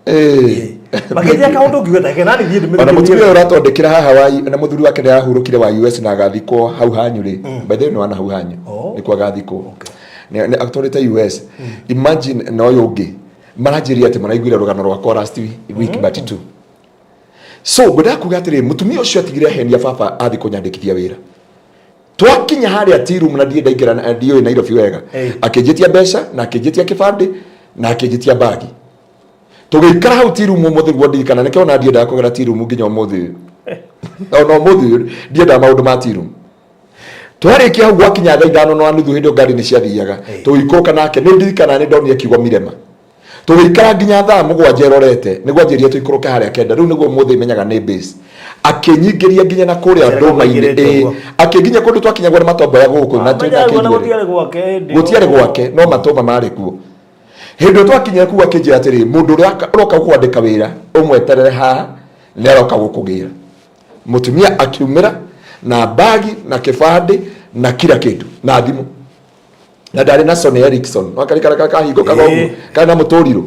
makĩjia kaũndũ ngĩgeta kenani thiĩ ndĩmĩthikĩrie ona mũtumia ũratondekera haha wa na mũthuri wake nĩ ahurũkire wa US na agathikwo hau hanyu rĩ by the way nĩ wana hau hanyu nĩ kwa gathikwo nĩ atwarĩte US imagine na ũyũ ũngĩ maranjĩria atĩ maraiguire rũgano rwakwa last week but two so ngwenda kuga atĩrĩ mũtumia ũcio atigire henia baba athi kũnyandĩkithia wĩra twakinya harĩa tirum na ndiĩ ndaingĩra ndiũĩ Nairobi wega akĩnjĩtia mbeca na akĩnjĩtia kĩbandĩ na akĩnjĩtia bagi tũgĩikara hau tirum ũmũthĩ guo ndirikana nĩkĩo ona ndiendaga kũgera tirum nginya ũmũthĩ ona ũmũthĩ ndiendaga maũndũ ma tirum twarĩkia hau gwakinya thaa 5:30 hĩndĩ ĩyo ngari nĩ ciathiaga tũgĩikũrũka nake nĩ ndirikana nĩ ndonire kiugo Mirema tũgĩikara nginya thaa 7 rorete nĩguo anjĩrire tũikũrũke harĩa kenda rĩu nĩguo mũthĩ menyaga nĩ base akĩnyingĩria nginya na kũrĩa ndũma-inĩ akĩnginya kũndũ twakinyagwo nĩ matombo ya gũkũ na gũtiarĩ gwake no matoma marĩ kuo hĩndĩ ĩyo twakinyire kuo akĩnjĩra atĩrĩ mũndũ ũrĩa ũroka kwandĩka wĩra ũmweterere haha nĩ aroka gũkũgĩra mũtumia akiumĩra na bagi na kĩbandĩ na kila kĩndũ na thimũ na ndarĩ na Sony Ericsson wakarikara kahingo kagogo kana mũtũrirũ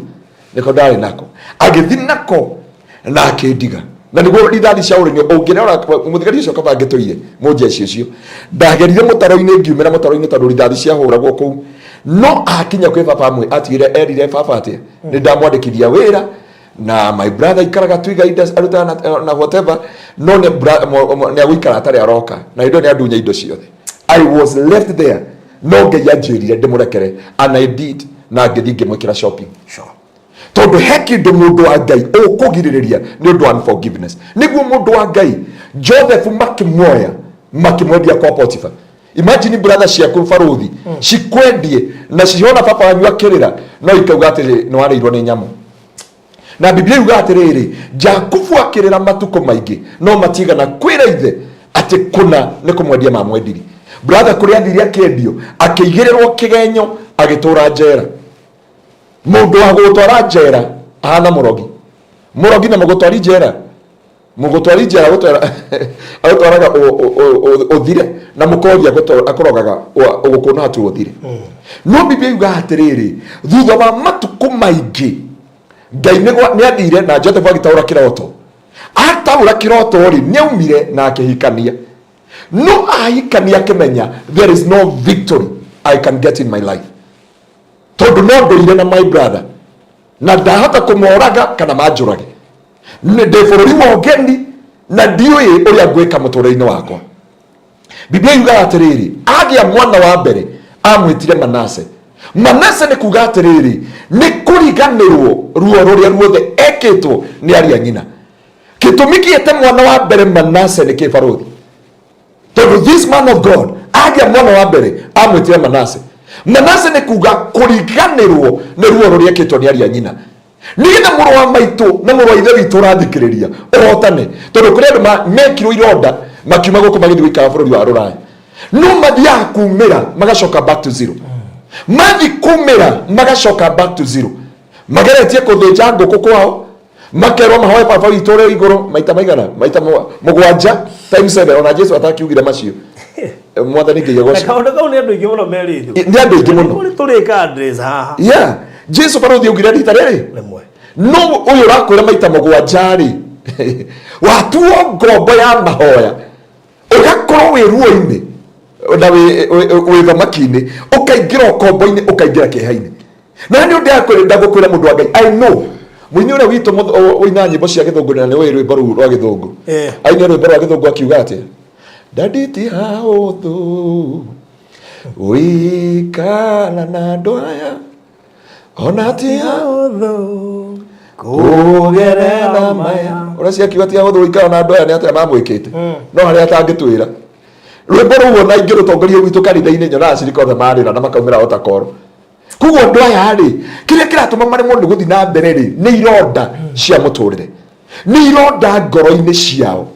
nĩko ndarĩ nako agĩthi nako na akĩndiga na niguo rithathi cia urinyo ungirora muthigari ucio kaba ngitoire munjeci ucio ndagerire mutaro-ini ngiumira mutaro-ini tondu rithathi cia huragwo kuu no akinya kwi baba amwe atigire erire baba atia ni ndamwandikithia wira na my brother ikaraga twiga indo aruta na whatever no ne agwikara atari aroka na indo ni andunya indo ciothe. I was left there no ngai anjirire ndimurekere and I did na ngithi ngimwikira shopping. Sure. Tondu hekindu mundu wa Ngai ukugiririria ni undu wa unforgiveness niguo mundu wa Ngai Joseph makimwoya makimwendia kwa Potiphar. Imagine brother ciaku Faruthi cikwendie na ciona papa wanyu akirira no ikauga atiri no areirwo ni nyamu. Na Biblia yuga atiriri Jakubu akirira matuko maingi no matigana kwira ithe ati kuna ni kumwendia mamwendiri. Brother kuri athiri akendio akigirirwo kigenyo agitura njera. Mundu wa gutwara njera ahana murogi na mugutwari njera agutwaraga uthire na mukoria akorogaga ugukuna hatu uthire. No Biblia yuga atiriri thutha wa matuko maingi Ngai ni athire na Joseph agitaura kiroto ataura kiroto ri ni aumire na akihikania no ahikania kimenya there is no victory I can get in my life tondu no ndoire na my brother na ndahota kumoraga kana manjurage ne de bururi mogeni na ndiui uria ngwika mutura-ini wakwa. Biblia yuga atiriri agia mwana wa mbere amwitire Manase ni kuga atiriri ni kuriganirwo ruo ruria ruothe ekitwo ni aria nyina. Gitumi kiete mwana wa mbere Manase ni kibaruthi tondu this man of God agia mwana wa mbere amwitire Manase ni kuga kuriganirwo ni ruo ruria ekitwo ni aria nyina. Nigetha muru wa maitu na muru wa ithe witu rathikiriria uhotane tondu kuri andu mekirwo ironda makiuma guku magithi gwikara bururi wa Ruraya no mathiaga kumira magacoka back to zero. Mathi kumira magacoka back to zero mageretie kuthinja nguku kwao makerwo mahoe baba witore iguru maita maigana maita mugwanja times 7 ona Jesu atakiugire macio mwathani ngiye goco kaundu kau ni andu ingi muno merithu ni andu ingi muno kuri turika address haha Jesu baruthi ugire rita riri no uyu rakwira maita mugwanja ri watuo ngombo ya mahoya ugakorwo wi ruo-ini na wi thamaki-ini ukaingira kombo-ini ukaingira kiha-ini na ni undu akwenda gukwira mundu wa Ngai I know mwini uria witu wina nyimbo cia githungu na ni wi rwimbo ru rwa githungu aini rwimbo rwa githungu akiuga atia ndaditi hauthu wikala na ndoya ona ti hauthu kugerera maya uracia kiuga ti hauthu wikala na ndoya ni atia mamwikite no haria atangitwira rwimbo ruo na ingi rutongoria witu kanitha-ini nyona acirikothe marira na makaumira otakoro kuguo andu aya ri kiria kiratuma mari mundu guthi na mbere ri ni ironda cia muturire ni ironda ngoro-ini ciao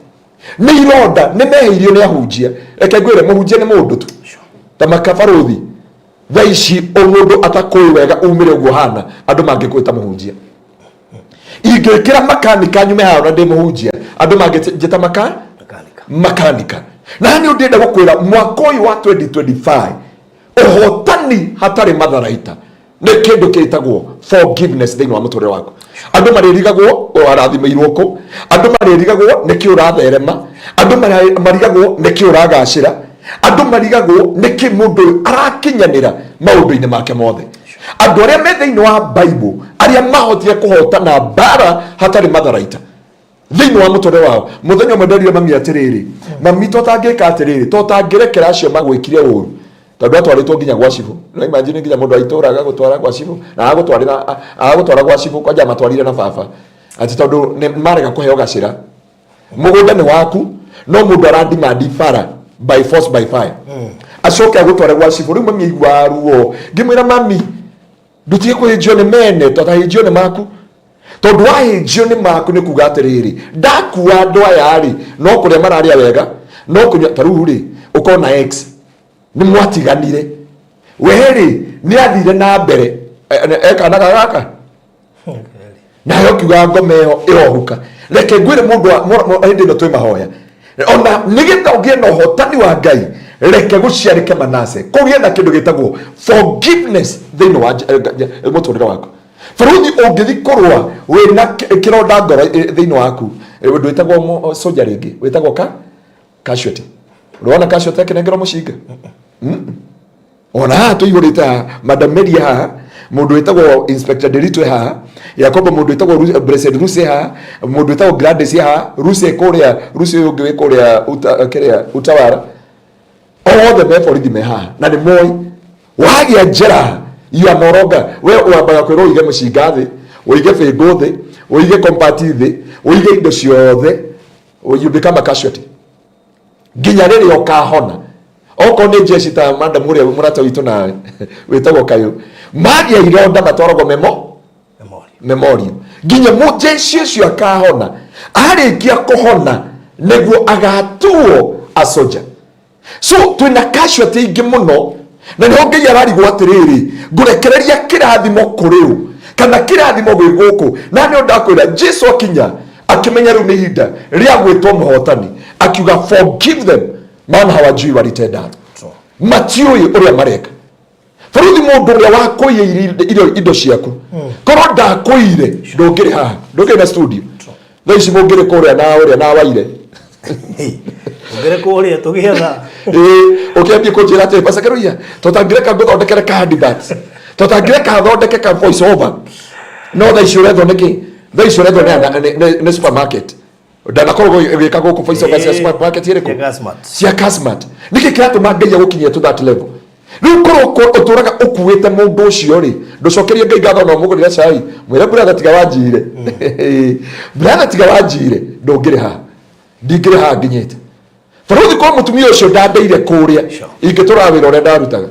ni ironda ni meheirio ni ahunjia reke ngwire muhunjia ni mundu tu ta makabaruthi thaici mundu atakui wega umire uguo hana andu mangikwita muhunjia ingikira makanika nyume hao na ndi muhunjia andu manginjita makanika na ni ndenda gukwira mwaka uyu wa 2025 uhotani hatari matharaita ni kindu kitagwo forgiveness thini wa muturire waku. Andu maririgagwo warathimirwo ku andu maririgagwo niki uratherema andu marigagwo niki uragacira andu marigagwo niki mundu arakinyanira maundu-ini make mothe. Andu aria me thini wa Bible aria mahotire kuhotana bara hatari matharaita thini wa muturire wao muthenya mwenderire mami atiriri mami totangika atiriri totangirekera acio magwikire uru tondu atwaritwo nginya gwa cibu no imagine nginya mundu aituraga gutwara gwa cibu na agutwara gwa cibu kwanja matwarire na baba ati tondu ni marega kuheo gacira mugunda ni waku no mundu arandimandi bara by force by fire acoke agutwara gwa cibu riu mami igwa ruo ngimwira mami ndutige kuhinjio ni mene tutahinjio ni maku tondu wahinjio ni maku ni kuga atiriri ndakuwa andu aya ri no kuria mararia wega no kunya taru ri ukona x ni mwatiganire weheri ni athire na mbere ekana gaka na yo kiuga ngome yo irohuka reke ngwire mundu hindi no twi mahoya ona nigita ugie no hotani wa Ngai reke guciarike Manase kugie na kindu gitagwo forgiveness thini wa muturire waku Baruthi ũngĩthikorwa wĩna kĩronda ngoro thĩinĩ waku ndwĩtagwo soja rĩngĩ wĩtagwo casualty. Ũrona casualty akenengerwo mũcinga ona haha tũihũrĩte Madam Mary haha mũndũ wĩtagwo Inspector Derito haha Yakobo mũndũ wĩtagwo Blessed Ruse haha mũndũ wĩtagwo Gladys haha Ruse kũrĩa Ruse ũngĩ wĩ kũrĩa Utawara othe me borithi me haha na nĩ moi wagĩa njera ya moroga we wambaga kwĩrwo uige mũcinga thĩ uige bĩngũ thĩ uige kompati thĩ uige indo ciothe you become a casualty nginya rĩrĩa ũkahona oko nĩ jeshi ta madam ũrĩa mũrata witũ na wĩtagwo Kayũ magĩa ironda matwaragwo memory nginya jeshi ũcio akahona arĩkia kũhona nĩguo agatuo a soldier. So twĩna casualty ingĩ mũno na nĩ honge yararigwo atĩrĩrĩ ngũrekereria kĩrathimo kũrĩu kana kĩrathimo gwĩ gũkũ na nĩ ndakwĩra Jesu akinya akimenya rĩu nĩ ihinda rĩa gwĩtwo mũhotani akiuga forgive them man hawajui walitenda matiũĩ ũrĩa mareka. Baruthi mũndũ ũrĩa wakũiye indo ciaku korwo ndakũire ndũngĩrĩ haha ndũngĩrĩ na studio thaa ici mũngĩrĩ kũrĩa na ũrĩa na waire ngere kũrĩa tũgĩetha ũkĩambia kũnjĩra atĩ Pastor tũtangĩreka ngũthondekere ka handbats tũtangĩreka thondeke ka voice over no thaa ici ũrethwo nĩkĩ thaa ici ũrethwo nĩ supermarket ndanakorwo gĩka gũkũ voice over cia supermarket ĩrĩkũ cia Casmart nĩkĩ kĩratũma Ngai agũkinyia to that level. Rĩu korwo ũtũraga ũkuĩte mũndũ ũcio rĩ ndũcokerie Ngai ngatho na mũgũrĩra cai mwĩre brother tiga wanjire brother tiga wanjire ndũngĩrĩ haha ndingĩrĩ haha nginyĩte. Baruthi kwa mũtumia ũcio ndandeire kũrĩa ingĩtũra wĩra ũrĩa ndarutaga.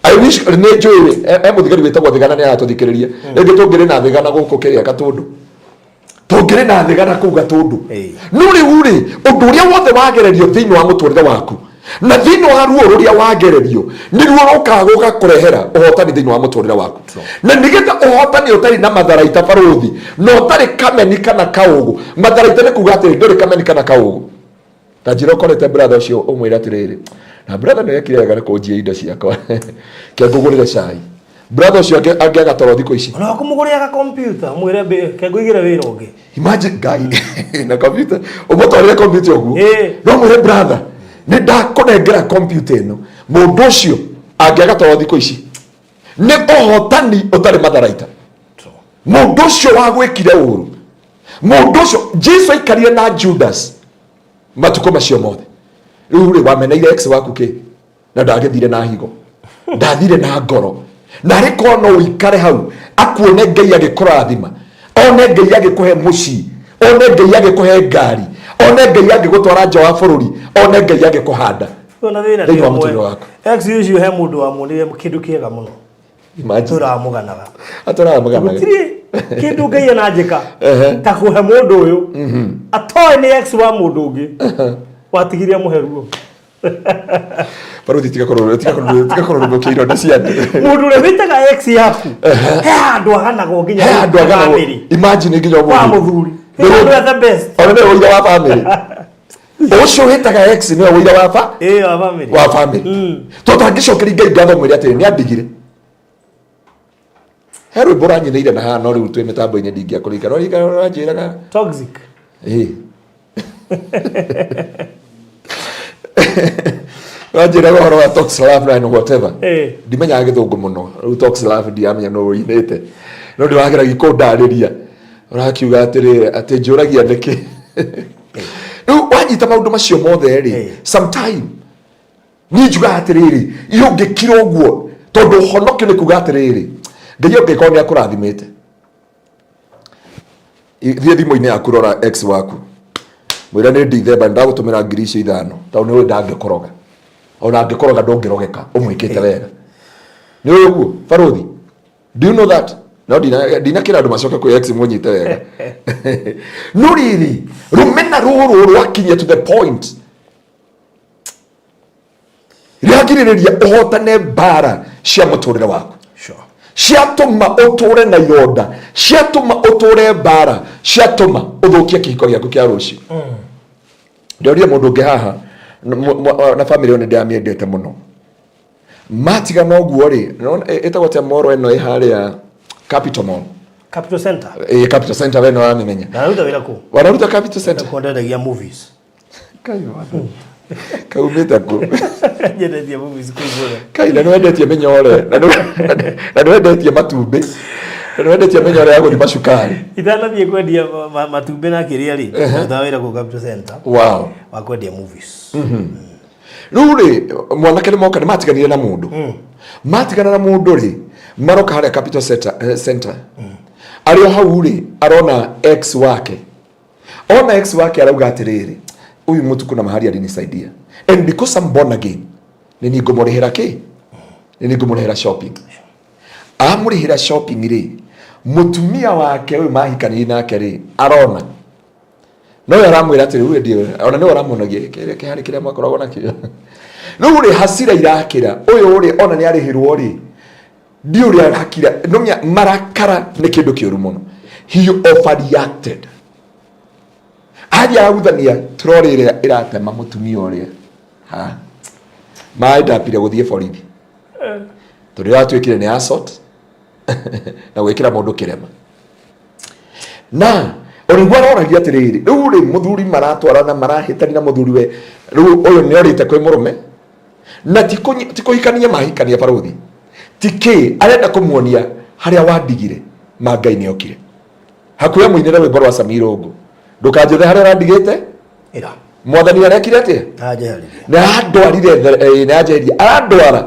I wish nĩ njũĩ mũthigari wĩtagwo Thigana nĩ aratũthikĩrĩria rĩngĩ tũngĩrĩ na Thigana gũkũ kĩrĩa Gatũndũ tũngĩrĩ na Thigana kũu Gatũndũ no rĩu rĩ ũndũ ũrĩa wothe wagererio thĩinĩ wa mũtũrĩre waku na thĩinĩ wa ruo rũrĩa wagererio nĩruo rũkaga gũgakũrehera ũhotani thĩinĩ wa mũtũrĩre waku na nĩgetha ũhotani ũtarĩ na matharaita Baruthi no ũtarĩ kameni kana kaũgũ matharaita nĩ kuga atĩrĩ ndũrĩ kameni kana kaũgũ ta njĩra ũkorete brother ũcio ũmwĩra atĩrĩrĩ na brother nĩ ekire wega nĩ kũnjia indo ciakwa ke ngũgũrĩre cai brother ũcio angĩaga toro thikũ ici ona kũmũgũrĩra ka computer mwĩre ke ngũigĩre wĩra ũngĩ imagine guy na computer ũmũtwarĩre computer ũguo no mwĩre brother nĩ ndakũnengera computer ĩno mũndũ ũcio angĩaga toro thikũ ici nĩ ũhotani ũtarĩ matharaita mũndũ ũcio wagwĩkire ũru mũndũ ũcio Jesu aikarire na Judas matukũ macio mothe rĩu rĩ wameneire ex waku kĩ na ndagĩthire na higo ndathire na ngoro na rĩko no ũikare hau akuone Ngai agĩkũrathima one Ngai agĩkũhe mũciĩ one Ngai agĩkũhe ngari one Ngai agĩgũtwara nja wa bũrũri one Ngai agĩkũhanda ona thĩna nĩ ũmwe ex usually he mũndũ wa mũnire kĩndũ kĩega mũno tũramũganaga atũramũganaga kĩndũ Ngai ananjĩka ta kũhe mũndũ ũyũ atoĩ nĩ ex wa mũndũ ũngĩ watigirie mũheruo Baruthi tigakorwo rũmũkĩirwo na ciande mũndũ ũrĩa wĩtaga ex yaku he andũ aganagwo nginya he andũ aganagwo imagine nginya mũthuri nĩ the best ona nĩ ũira wa family ũcio wĩtaga ex nĩ ũira wa family tũtangĩcokeria Ngai ngatho mwĩre atĩrĩ nĩ andigire he rwĩmbo ranyithĩire na haha no rĩu twĩ mĩtambo-inĩ ndingĩakũrĩka no ranjĩraga toxic ranjĩraga ũhoro wa toxic love and whatever ndimenyaga gĩthũngũ mũno rĩu toxic love ndiamenya no ũinĩte no ndĩwageragia kũndarĩria ũrakiuga atĩrĩ atĩ njũragia nĩkĩ rĩu wanyita maũndũ macio mothe rĩ sometime niĩ njugaga atĩrĩrĩ yũngĩkira ũguo tondũ ũhonokio nĩ kuga atĩrĩrĩ Ngai ũngĩkorwo nĩ akũrathimĩte thiĩ thimũ-inĩ yaku rora ex waku mwĩra nĩ December ndagũtũmĩra 5,000 tondũ nĩ ũĩ ndangĩkoroga ona angĩkoroga ndũngĩrogeka ũmwĩkĩte wega nĩ ũĩ ũguo Baruthi do you know that no ndinakĩra andũ macoke kwĩ ex mũnyite wega no rĩrĩ rũmena rũrũ rwakinyia to the point rĩagirĩrĩria ũhotane mbara cia mũtũrĩre waku ciatũma ũtũre na ironda ciatũma ũtũre mbara ciatũma ũthũkie kĩhiko gĩaku kĩa rũciũ ndĩoria mũndũ ũngĩ haha na family one ndĩamĩendete mũno matigana ũguo rĩ ĩtagwo ta moro ĩno ĩharĩa Capital Mall. Capital Center. Capital Center weno wamemenya. Wanaruta wira ku. Wanaruta Capital Center. Kuendelea movies. Kayo wana. Kaumeta ku. Yendetie movies kuigura. Kai na nwendetie menyore. Na nwendetie matumbe. Na nwendetie menyore yago ni macukari. Itana thie kwendia matumbe na kiria ri. Ndawira ku Capital Center. Wow. Wa kwendia movies. Ruri mwanake ni moka ni matiganire na mundu. Matigana na mundu ri maroka haria Capital Center. Ario hau ri arona ex wake. Ona ex wake arauga atiriri. Uyu mutu kuna mahali alinisaidia. And because I'm born again, nini ngumurihira ki? Nini ngumurihira shopping. Amurihira shopping ri. Mutumia wake uyu mahikani nake ri arona. No yaramwira atiri uyu ndio. Ona ni aramunagie kire hari kire makoragwo nakio. No ri hasira irakira. Uyu ri ona ni arihirwo ri. Ndio ri arakira. Nomya marakara ni kindu kiuru muno. He overreacted. Aja aguthania troli ile iratema mutumia uria ha maida pire guthie borithi turi atwikire ni assault na gwikira mundu kirema na origwa roragia atiriri riu ri muthuri maratwarana marahitani na muthuri we riu uyu ni orite kwi murume na tikuhikania mahikania baruthi tiki arenda kumuonia haria wandigire mangai ni okire hakuya muinira we borwa Samirongo ndukanjuthe haria randigite ira mwathani arekire atia ajeherire na andwarire na ajeheria andwara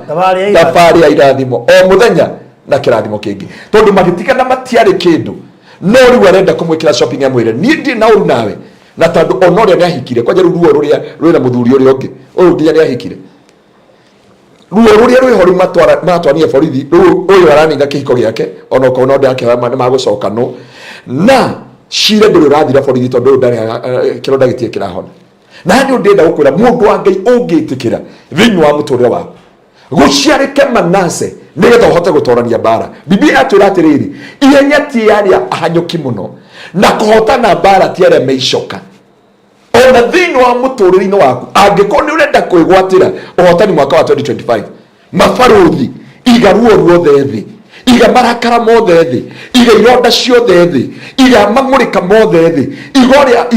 thabari ya irathimo o muthenya na kirathimo kingi tondu magitikana matiari kindu no riu arenda kumwikira shopping amwire ni ndi na uru nawe na tondu onoria ni ahikire kwaje ruo ruria rwina muthuri uria ungi uyu nginya ni ahikire ruo ruria rwi hori matwaranie borithi uyu aranina kihiko giake ona ko no ndake magucoka no na shire nduri rathira borithi tondu ndari kironda gitie kirahona na ni ndenda gukwira mundu wa Ngai ungitikira thini wa muturire waku guciarike Manase nigetha uhote gutorania bara Biblia atwira atiriri ihenya ti yaria ahanyuki muno na kuhotana bara ti aria meicoka ona thini wa muturire waku angiko ni urenda kwigwatira uhotani mwaka wa 2025 mabaruthi igaruo ruothe thi iga marakara mothe thi iga ironda ciothe thi iga mamurika mothe thi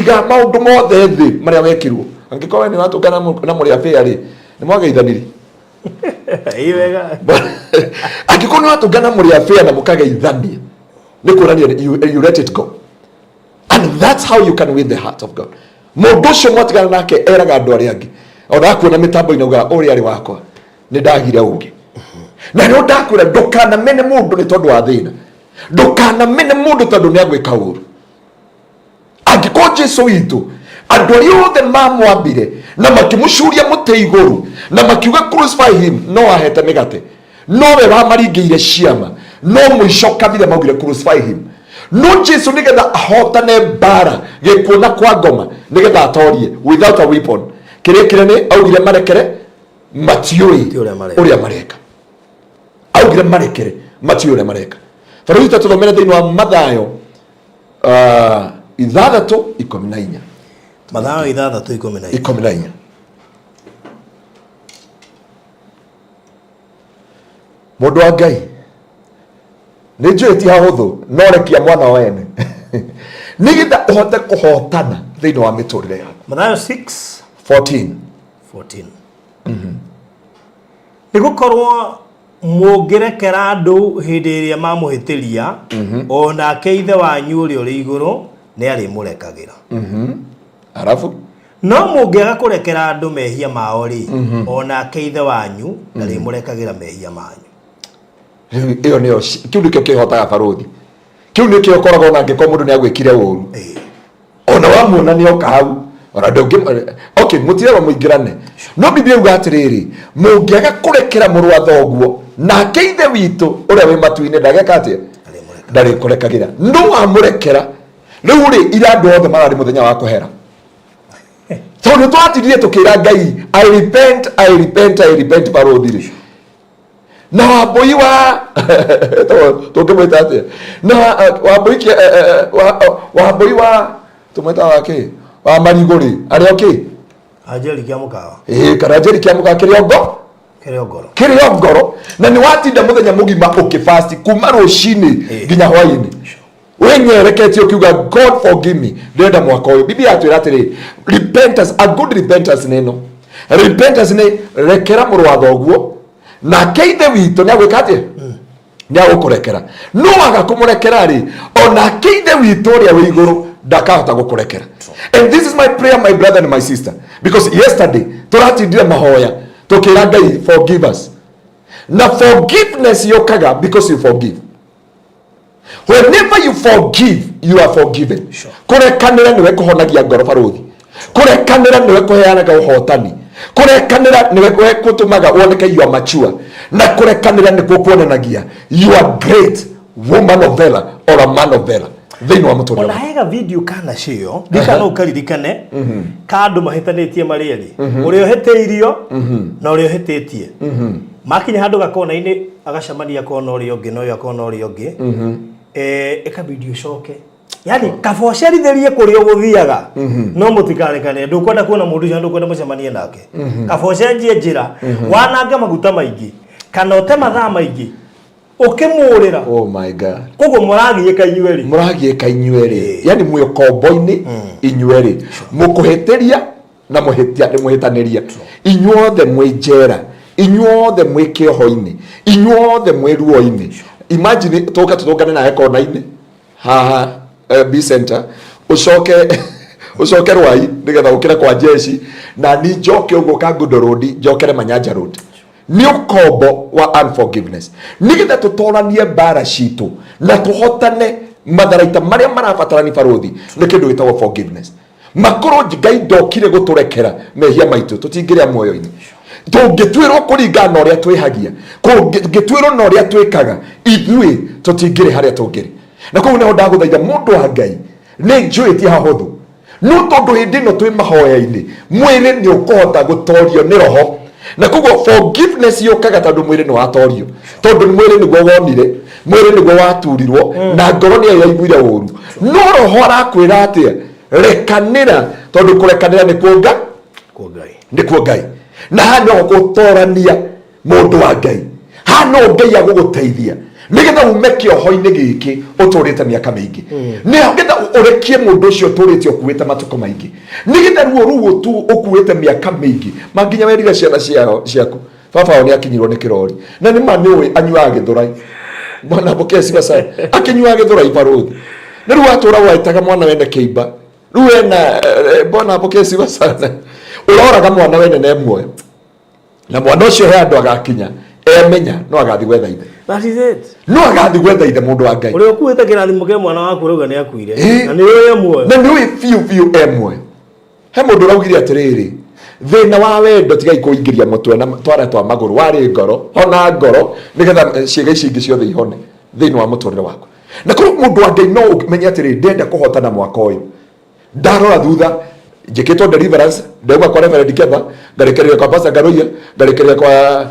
iga maundu mothe thi maria wekirwo angiko ni watungana na muri afia ri ni mwageithaniri iwega angiko ni watungana muri afia na mukageithania ni kurania you let it go and that's how you can win the heart of God mundu cio mwatigana nake eraga andu aria angi ona kuona mitambo inauga uri ari wakwa ni ndagire ungi na ro ndakwira ndukana mene mundu ni tondu wa thina ndukana mene mundu tondu ni agwika uru angiko Jesu witu andu aria othe mamwambire na makimucuria muti iguru na makiuga crucify him no ahete migate no we wamaringiire ciama no mwicoka thire maugire crucify him no Jesu nigetha ahotane bara gikuona kwa ngoma nigetha atorie without a weapon kire ni augire marekere matiui uria mareka augire marekere matiui uria mareka faruthi tuthomere thiini wa Mathayo 6:14 Mathayo 6:14 mundu wa Ngai ni njui ti hahuthu no rekia mwana wene nigetha uhote kuhotana thiini wa miturire yaku Mathayo 6:14 nigukorwo mungirekera andu hindi iria mamuhitiria ona ke ithe wanyu uri uri iguru ni ari murekagira arafu no mungiaga kurekera andu mehia mao ri ona ke ithe wanyu ari murekagira mehia manyu iyo niyo kiu nikio kihotaga baruthi kiu nikio koragwo na ngiko mundu ni agwikire uru ona wamuona ni oka hau ona ndungi okay mutire muingirane no Biblia uga atiriri mungiaga kurekera muru wa thoguo na keithe witu uria wi matuine ndageka atia ndari kurekagira no amurekera riu ri ira ndu othe marari muthenya wa kuhera tondu twatirie tukira Ngai I repent baruthi na wambui wa tukimwita atia na wambui wa tumwita wake wa mariguri ari okay ajeri kia mukawa kana ajeri kia mukawa kiriongo kirio ngoro na ni watinda muthenya mugima ukifast kuma rucini nginya hwaini wenyerekete ukiuga God forgive me ndenda mwaka uyu bibi atwira atiri repentance, a good repentance neno repentance ni rekera muru wa thoguo na keithe wito ni agwikatie ni agukurekera no agakumurekera ri ona keithe wito ria wi iguru ndakahota gukurekera. And this is my prayer, my brother and my sister, because yesterday turatindire mahoya tukira Ngai forgive us. Na forgiveness yokaga because you forgive. Whenever you forgive, you are forgiven. Kurekanira niwe kuhonagia ngoro baruthi. Kurekanira niwe kuheanaga uhotani. Kurekanira niwe kutumaga woneke you are mature. Na kurekanira nikuo kuonanagia you are great woman of valor or a man of valor. Thĩinĩ wa mũtũrĩre. Onahega video kana cio ndikana ukaririkane kandu mahitanitie marieri uria ohiteirio na uria ohitĩtie makinya handu gakona-inĩ agacamania kona uria ungi na uria kona uria ungi eka video coke yani kabocerithirie kuria guthiaga no mutikarekane ndukwenda kuona mundu ucio ndukwenda mucemanie nake kabocenjie njira wananga maguta maingi kana ote mathaa maingi ukimurira. Oh my God. Kogo muragieka inyueri yani mwe kombo-ini inyueri mukuheteria na muhitaniria inyuothe mwe njera inyuothe mwe kioho-ini inyuothe mwe ruo-ini. Imagine tutungane na kona-ini haha B center ucoke Rwai nigetha ukire kwa jeshi na ni njoke uguo Kangundo road njokere Manyanja road. Ni ukombo wa unforgiveness nigetha tutoranie mbara citu na tuhotane matharaita maria marabatarani baruthi ni kindu gitagwo forgiveness. Makoro Ngai ndokire guturekera mehia maitu tutingiria muoyo-ini tungitwirwo kuringana na uria twihagia kungitwirwo na uria twikaga ithui tutingire haria tungiri na koguo niho ndaguthaitha mundu wa Ngai ni njui ti hahuthu no tondu hindi no twi mahoya-ini mwiri ni ukuhota gutorio ni roho na koguo forgiveness yokaga tondu mwiri ni watorio tondu mwiri niguo wonire mwiri niguo waturirwo na ngoro ni yaiguire uru no roho arakwira atia rekanira tondu kurekanira ni kuonga nikuo Ngai na hano gutorania mundu wa Ngai hano Ngai aguguteithia nigetha ume kioho-ini giki uturite miaka mingi nigetha urekie mundu ucio uturite ukuite matuko maingi nigetha ruo tu ukuite miaka mingi manginya werire ciana ciaku baba oni akinyirwo ni kirori na ni mani anyuaga githurai mwana bokesi basa akinyuaga githurai baruthi ni ruo atura waitaga mwana wende kiimba ruena bona bokesi basa uroraga mwana wene ne muoyo na mwana ucio he andu agakinya emenya no agathi gwetha ithe. That is it. No agathi gwetha ithe mundu wa Ngai. Uri ukuite kirathimo ke mwana waku ruga ni akuire. Na ni uyu muoyo. Na ni uyu fiu emwe. He mundu raugire atiriri. Thina wa wendo tigai kuingiria mutwe na twara twa maguru wari ngoro ona ngoro nigetha ciega ici ingi ciothe ihone thina wa muturire waku. Na kuri mundu wa Ngai no umenya atiriri ndenda kuhotana mwaka uyu. Ndarora thutha njikitwo deliverance ndauga kwa Reverend Keva ngarekereria kwa Pastor Garoia ngarekereria kwa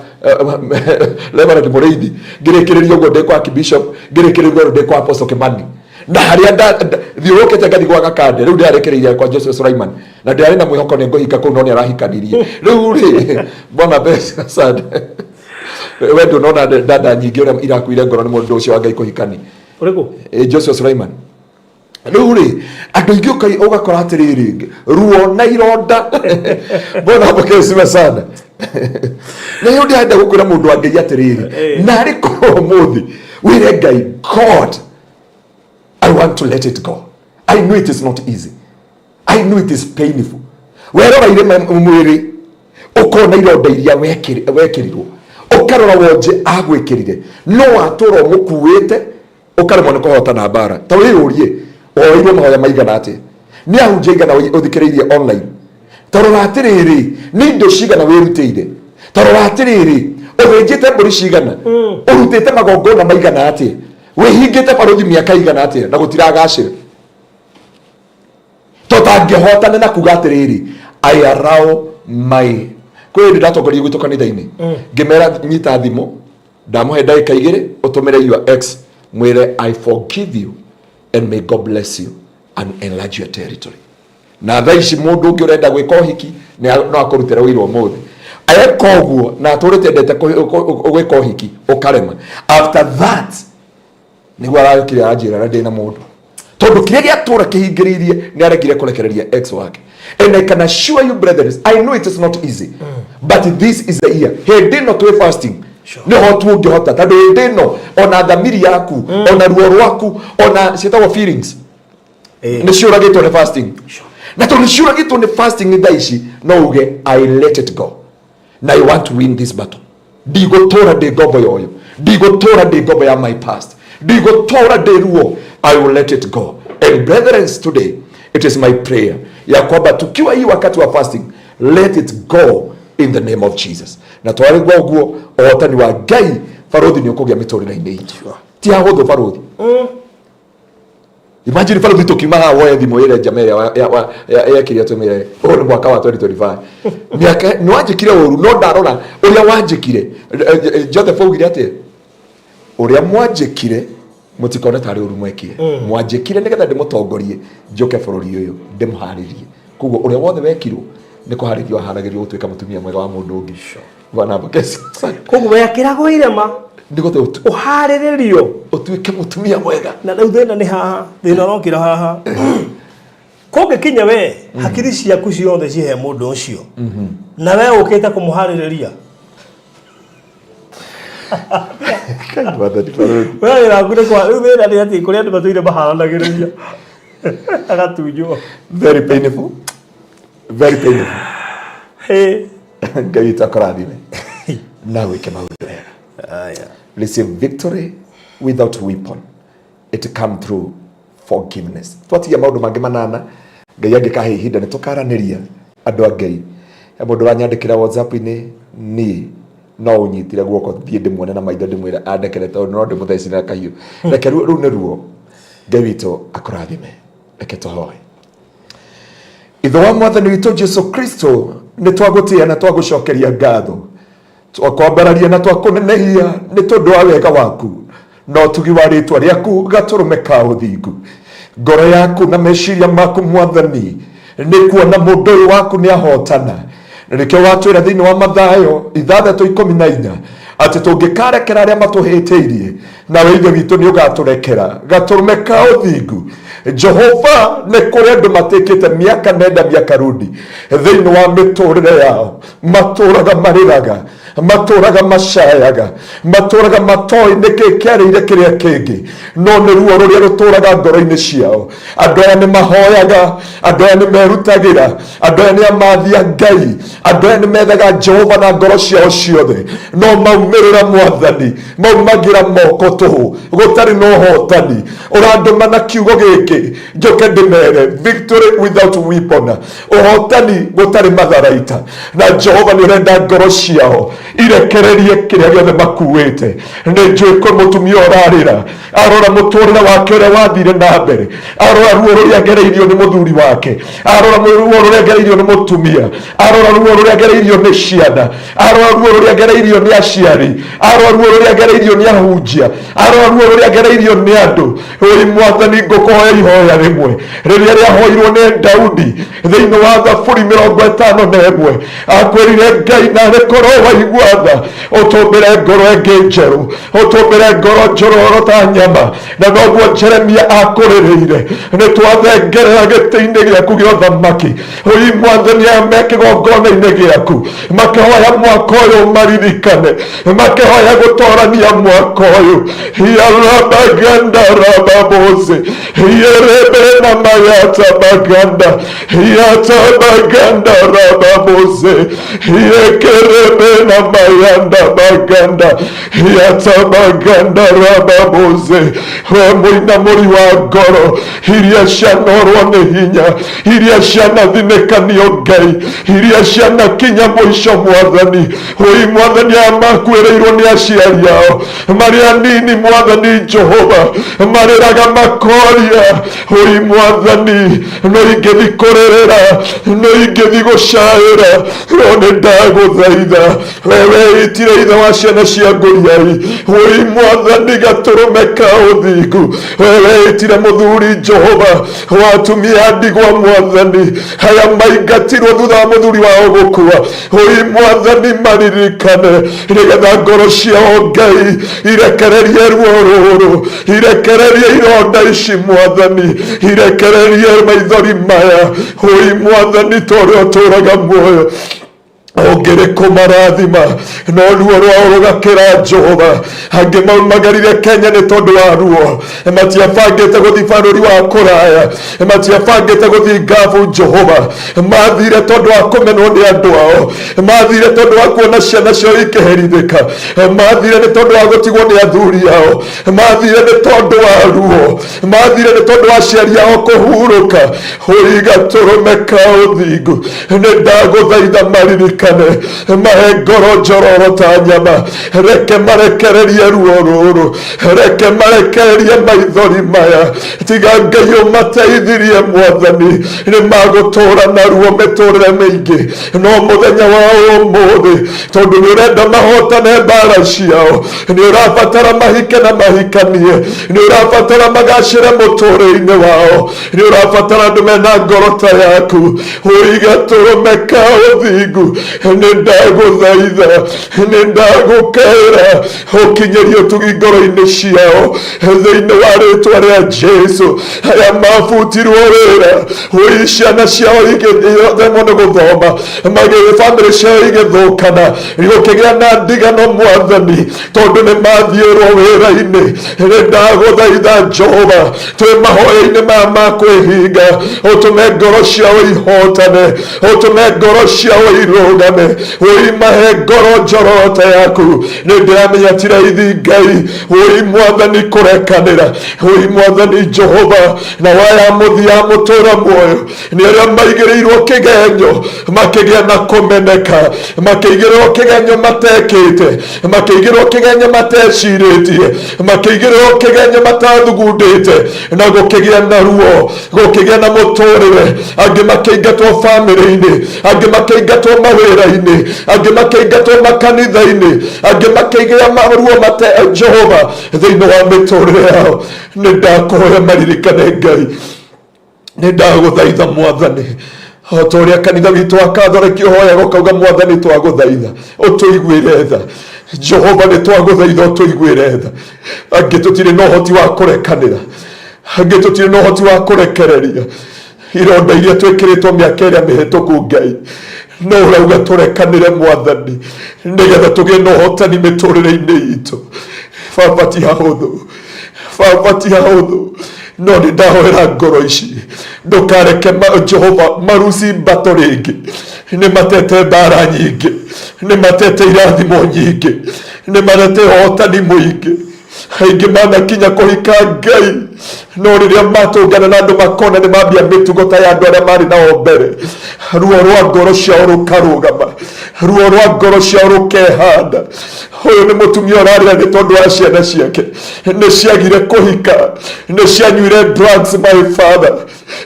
Reverend Mureithi ngirekereria uguo ndi kwa Bishop ngirekereria ndi kwa Apostle Kimani na haria thiurukite ngathi gwa Gakande riu ndiarekereria kwa Joseph Sulaiman na ndiari na mwihoko ni nguhika kuu no ni arahikanirie riu ri bona besa sad wewe unaona dada nyingi uria irakuire ngoro ni mundu ucio wa Ngai kuhikani uriku Joseph Sulaiman ruri andu ingi ugakora atiriri ruo na ironda bona bokesi sana na yo ndienda gukura mundu wa Ngai atiriri na ri ko muthi wire Ngai God I want to let it go. I know it is not easy. I know it is painful. Werora ire mwiri ukona ironda iria wekirirwo ukarora wonje agwikirire no aturo mukuwite ukaremwo ni kuhotana mbara ta wiurie oirwo mahoya maigana atia ni ahunjia igana uthikiriirie online tarora atiriri ni indo cigana wirutire tarora atiriri uthinjite mburi cigana urutite magongona maigana atia wihingite baruthi miaka igana atia na gutiragacira totangihotana na kuga atiriri I allow my kwiri ndatongoria gwitu kanitha-ini ngimera nyita thimo ndamuhe ndagika igiri utumire your ex mwire I forgive you and may God bless you and enlarge your territory. Na thaici mundu ungi urenda gwika uhiki no akurutira wira umuthi eka uguo na aturite ndete gwika uhiki ukarema. After that niguo arayukire anjira na ndina mundu tondu kiria giatura kihingiririe ni aregire kurekereria ex wake. And I can assure you brethren, I know it is not easy, but this is the year. Hindi no twi fasting ni hotu ungihota tondu hindi no ona thamiri yaku ona ruo rwaku ona cietagwo feelings ni ciuragitwo ni fasting. Na tondu ciuragitwo ni fasting ni thaici no uge I let it go. Now I want to win this battle. Digotora de gobo yoyo. Digotora de gobo ya my past. Digotora de ruo. I will let it go. And brethren, today it is my prayer ya kwamba tukiwa hii wakati wa fasting, let it go in the name of Jesus. Na twaregwa uguo ohotani wa Ngai farodhi ni ukugia mitorire-ini itu. Ti hahuthu farodhi. Imagine farodhi tukimaha woya thimu ile jamere ya kiria tumire uri mwaka wa 2025. Miaka ni wanjikire uru no ndarora uria wanjikire Joseph ugire ati uria mwanjikire mutikone tari uru mwekire mwanjikire nigetha ndimutongorie njoke bururi uyu ndimuharirie. Kugo uria wothe wekirwo ni kuharithio haragirio gutuika mutumia mwega wa mundu ungi bana bakesi. Kugo wekiragwo irema ndigote uhariririo utuike mutumia mwega na riu thina ni haha thina rokira haha koge kinya we hakiri ciaku ciothe cihe mundu ucio na we ukite kumuhaririria wewe rakure kwa riu thina ni ati kuria andu matuire maharanagiriria agatunjwo very painful hey Ngai takarathime na wike maundu wega. Receive victory without weapon. It come through forgiveness. Twatia maundu mangi manana Ngai angikahe ihinda ni tukaraniria andu a Ngai. Mundu wanyandikira WhatsApp ini ni no unyitire guoko thie ndimwone na maitho ndimwire andekere tondu no ndimutheci na kahiu. Reke riu ni ruo Ngai witu akurathime. Reke tuhoe. Ithe wa Mwathani witu Jesu Kristo ni twagutia na twagucokeria ngatho twakwambararia na twakunenehia ni tondu wa wega waku no tugi wa ritwa riaku gaturume ka uthingu ngoro yaku na meciria maku Mwathani ni kuona mundu uyu waku ni ahotana nikio watwira thiini wa Mathayo 6:14 ati tungikarekera aria matuhitiirie nawe ithe witu ni ugaturekera gaturume ka uthingu. Jehova ne kuri andu matikite miaka nenda miaka rudi thiini wa miturire yao maturaga mariraga maturaga macayaga maturaga matoi niki kiarire kiria kingi no ni ruo ruria ruturaga ngoro-ini ciao. Andu aya ni mahoyaga andu aya ni merutagira andu aya ni amathia Ngai andu aya ni methaga Jehova na ngoro ciao ciothe no maumirira Mwathani maumagira moko tuhu gutari no hotani uranduma na kiugo giki njoke ndimere victory without weapon uhotani gutari matharaita na Jehova ni urenda ngoro ciao irekererie kiria giothe makuite ni njui ko mutumia urarira arora muturire wake uria wathire na mbere arora ruo ruria gereirio ni muthuri wake arora ruo ruria gereirio ni mutumia arora ruo ruria gereirio ni ciana arora ruo ruria gereirio ni aciari arora ruo ruria gereirio ni ahunjia arora ruo ruria gereirio ni andu uri Mwathani ngukuhoya ihoya rimwe riria riahoirwo ni Daudi thiini wa Thaburi 51 akwirire Ngai na rikorwo waigua tha utumbire ngoro ingi njeru utumbire ngoro njororo ta nyama na noguo Jeremia akuririire ni twathengerera giti-ini giaku gia uthamaki ui Mwathani ame kigongona-ini giaku makihoya mwaka uyu maririkane makihoya gutorania mwaka uyu yarabaganda rababose yerebe na mayata baganda yata baganda rababose yekerebe na mayanda baganda yata baganda rababose muina muri wa ngoro iria cianorwo ni hinya iria cianathinekanio Ngai iria cianakinya mwico Mwathani ui Mwathani amakwiriirwo ni aciari ao mari anini Mwathani Jehova mariraga makoria ui Mwathani no ingithi kurerera no ingithi gucaira no ni ndaguthaitha wewe itire ithe wa ciana cia ngũriai, wĩ Mwathani gatũrũme ka ũthingu, wewe itire mũthuri Jehova wa atumia ndigwa Mwathani aya maingatirwo thutha wa mũthuri wao gũkua, wĩ Mwathani maririkane nĩgetha ngoro ciao Ngai irekererie ruo rũrũ, irekererie ironda ici Mwathani, irekererie maithori maya, wĩ Mwathani tondũ ũtũũraga muoyo ongereko marathima no ruo rwao rũgakĩra Jehova. Angĩ maumagarire Kenya nĩ tondũ wa ruo, matiabangĩte gũthiĩ bũrũri wa kũraya, matiabangĩte gũthiĩ ngabu Jehova, mathire tondũ wa kũmenwo nĩ andũ ao, mathire tondũ wa kuona ciana ciao ikĩherithĩka, mathire nĩ tondũ wa gũtigwo nĩ athuri ao, mathire nĩ tondũ wa ruo, mathire nĩ tondũ wa aciari ao kũhurũka. Wĩ gatũrũme ka ũthingu, nĩ ndagũthaitha maririkane, mahe ngoro njororo ta nyama, reke marekererie ruo rũrũ, reke marekererie maithori maya, tiga Ngai ũmateithirie Mwathani, nĩ magũtũũra na ruo mĩtũrĩre mĩingĩ no mũthenya wa ũmũthĩ tondũ nĩ ũrenda mahotane mbara ciao, nĩ ũrabatara mahike na mahikanie, nĩ ũrabatara magacĩre mũtũũrĩre-inĩ wao, nĩ ũrabatara andũ mena ngoro ta yaku. Wĩ gatũrũme ka ũthingu, nĩ ndagũthaitha, nĩ ndagũkaĩra ũkinyĩrie ũtugi ngoro-inĩ ciao thĩinĩ wa rĩtwa rĩa Jesu. Aya mabutirwo wĩra, wĩ ciana ciao igĩthemwo nĩ gũthoma, bamĩrĩ ciao igĩthũkana, gũkĩgĩa na ndigano Mwathani tondũ nĩ mathiĩrwo wĩra-inĩ. Nĩ ndagũthaitha Jehova, twĩ mahoya-inĩ maya ma kwĩhinga, ũtũme ngoro ciao ihotane, ũtũme ngoro ciao irũgame, wĩ mahe ngoro njororo ta yaku. Nĩ ndĩramenya ti raithi Ngai, wĩ Mwathani kũrekanĩra, wĩ Mwathani Jehova na waya mũthia mũtũũra muoyo, nĩ arĩa maigĩrĩirwo kĩgenyo makĩgĩa na kũmeneka, makĩigĩrĩrwo kĩgenyo matekĩte, makĩigĩrĩrwo kĩgenyo matecirĩtie, makĩigĩrĩrwo kĩgenyo matathugundĩte, na gũkĩgĩa na ruo, gũkĩgĩa na mũtũũrĩre. Angĩ makĩingatwo bamĩrĩ-inĩ, angĩ makĩingatwo mawĩra-inĩ, angĩ makĩingatwo makanitha-inĩ, angĩ makĩigĩra maruo mate Jehova thĩinĩ wa mĩtũũrĩre yao. Nĩ ndakũhoya maririkane Ngai, nĩ ndagũthaitha Mwathani, o ta ũrĩa kanitha witũ wa Kathoreki ũhoyaga ũkauga Mwathani twagũthaitha ũtũiguĩre tha. Jehova nĩ twagũthaitha ũtũiguĩre tha. Angĩ tũtirĩ na ũhoti wa kũrekanĩra, angĩ tũtirĩ na ũhoti wa kũrekereria ironda iria twĩkĩrĩtwo mĩaka ĩrĩa mĩhĩtũku Ngai, no ũrauga tũrekanĩre Mwathani nĩgetha tũgĩe na ũhotani mĩtũrĩre-inĩ itũ. Baba ti hahũthũ, Baba ti hahũthũ, no nĩ ndahoera ngoro ici ndũkareke Jehova maruci mbato rĩngĩ. Nĩ matete mbara nyingĩ, nĩ matete irathimo nyingĩ, nĩ matete ũhotani mũingĩ. Aingĩ manakinya kũhika Ngai, no rĩrĩa matũngana na andũ makona nĩ mambia mĩtugo ta ya andũ arĩa marĩ nao mbere, ruo rwa ngoro ciao rũkarũgama, ruo rwa ngoro ciao rũkehanda. Ũyũ nĩ mũtumia ũrarĩra nĩ tondũ wa ciana ciake, nĩ ciagire kũhika, nĩ cianyuire drugs my father.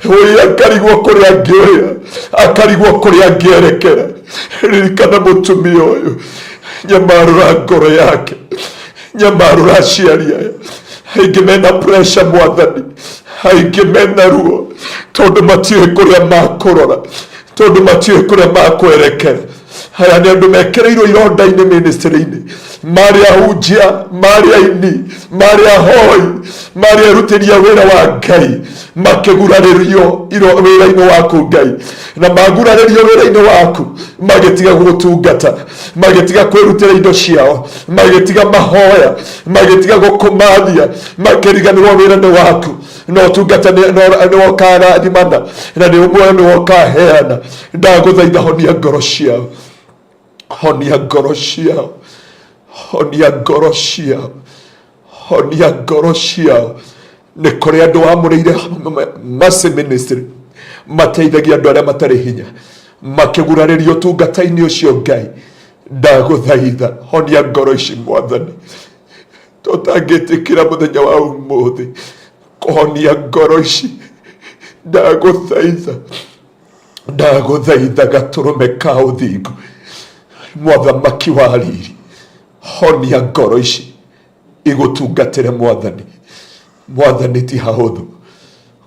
Ũyũ akarigwo kũrĩa angĩũrĩra, akarigwo kũrĩa angĩerekera. Ririkana mũtumia ũyũ, nyamarũra ngoro yake, nyamarũra aciari aya. Aingĩ mena pressure Mwathani, aingĩ mena ruo tondũ matiũĩ kũrĩa makũrora, tondũ matiũĩ kũrĩa makwerekera. Aya nĩ andũ mekĩrĩirwo ironda-inĩ ministry-inĩ, marĩ ahunjia, marĩ aini, marĩ ahoi, marĩ arutĩri a wĩra wa Ngai, makĩgurarĩrio wĩra-inĩ waku Ngai, na magurarĩrio wĩra-inĩ waku magĩtiga gũtungata, magĩtiga kwĩrutĩra indo ciao, magĩtiga mahoya, magĩtiga gũkũmathia, makĩriganĩrwo wĩra-inĩ waku. No tungata nĩ wokarathimana na nĩ muoyo nĩ wokaheana. Ndagũthaitha honia ngoro ciao, honia ngoro ciao, honia ngoro ciao, honia ngoro ciao. Nĩ kũrĩ andũ wamũrĩire Mercy Ministry mateithagia andũ arĩa matarĩ hinya, makĩgurarĩrio tungata-inĩ ũcio Ngai. Ndagũthaitha honia ngoro ici Mwathani, tũtangĩtĩkĩra mũthenya wa ũmũthĩ kũhonia ngoro ici. Ndagũthaitha, ndagũthaitha gatũrũme ka ũthingu, Mothamaki wa riri, honia ngoro ici igutungatire Mwathani. Mwathani ti hahuthu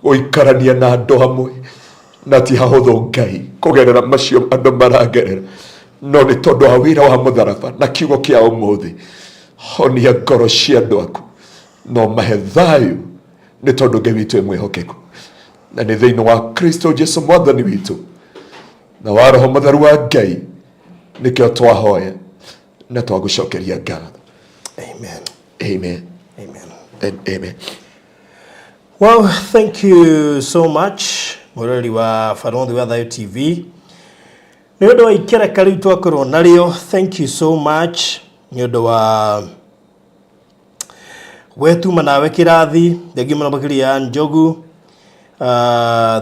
guikarania na andu hamwe, na ti hahuthu Ngai kugerera macio andu maragerera, no ni tondu wa wira wa mutharaba na kiugo kia umuthi. Honia ngoro cia andu aku, no mahe thayu ni tondu Ngai witu e mwihokeku, na ni thiini wa Kristo Jesu Mwathani witu na wa Roho Mutheru wa Ngai nikio twahoya na twagucokeria ngatho. Amen. Amen. Amen. And amen. Well, thank you so much murori wa Farondi wa Thayo TV. Nyodo wa ikera kari twakorwo nario. Thank you so much nyodo wa wetu manawe kirathi thegi muno bakiria Njogu,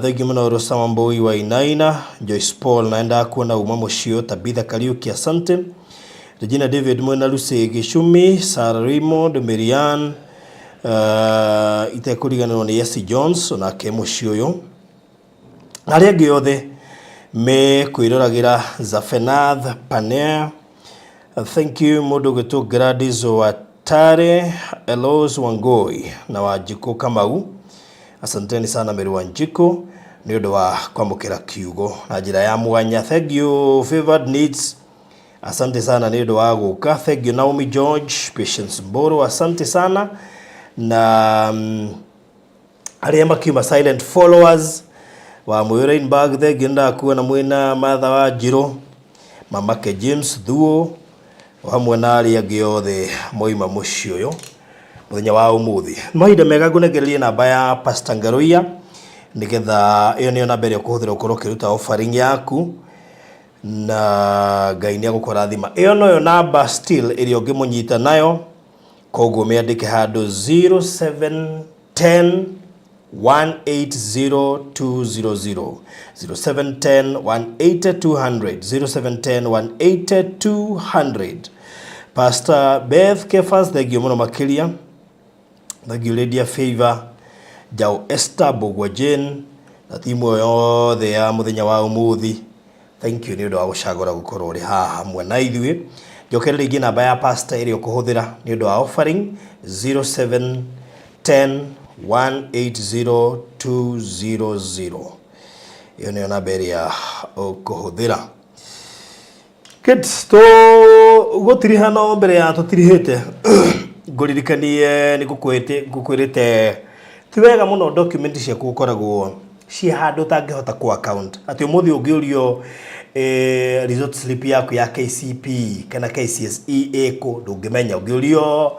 thegi muno Rosama Mbui wa Inaina, Joyce Paul naenda kuona uma mucio, Tabitha Kariuki asante, Regina David Mwena Lucy Gishumi, Sarah Raymond, Marianne, itekuriganirwo ni Yesi Jones onake mucio yo, aria angi othe me kwirораgira Zafenath Paner. Thank you mundu gitu Gladys Watare, Elos Wangoi na Wanjiko Kamau. Asanteni sana Meri Wanjiko ni undu wa kwamukira kiugo na njira ya mwanya. Thank you Favored Needs, asante sana ni undu wa guka. Thank you Naomi George, Patience Mboro, asante sana. Na aria makiuma silent followers wa Mwirainburg, thank you ndakuwa na mwina Martha wa Njiro, Mamake James Thuo hamwe na aria angi othe moima mucio yo muthenya wa umuthi. Mahinda mega ngunegererie namba ya Pastor Ngaruia nigetha iyo niyo namba ĩrĩa ũkũhũthĩra ũkorwo ũkĩruta offering yaku na Ngai nĩagũkũrathima. Iyo noyo namba still ĩrĩa ũngĩmũnyita nayo, koguo mĩandĩke handũ 0710 180 0710 180 0710 180 Pastor Beth Kefas, thank you muno makiria. Thank you Lydia Favor, Jau Esther Bogwa Jane na timu yothe ya muthenya wa umuthi. Thank you ni undu wa gucagura gukorwo ri haha hamwe na ithuĩ. Njokerera ingi namba ya pastor ĩrĩa ũkũhũthĩra ni undu wa offering 0710 180 iyo niyo namba ĩrĩa ũkũhũthĩra. Good, to gutiri hano mbere ya tutirihite nguririkanie ni ngukwirite ti wega muno document cia gukoragwo cia handu tangihota ku account ati umuthi ungiurio result slip yaku ya KCP kana KCSE eko ndungimenya, ungiurio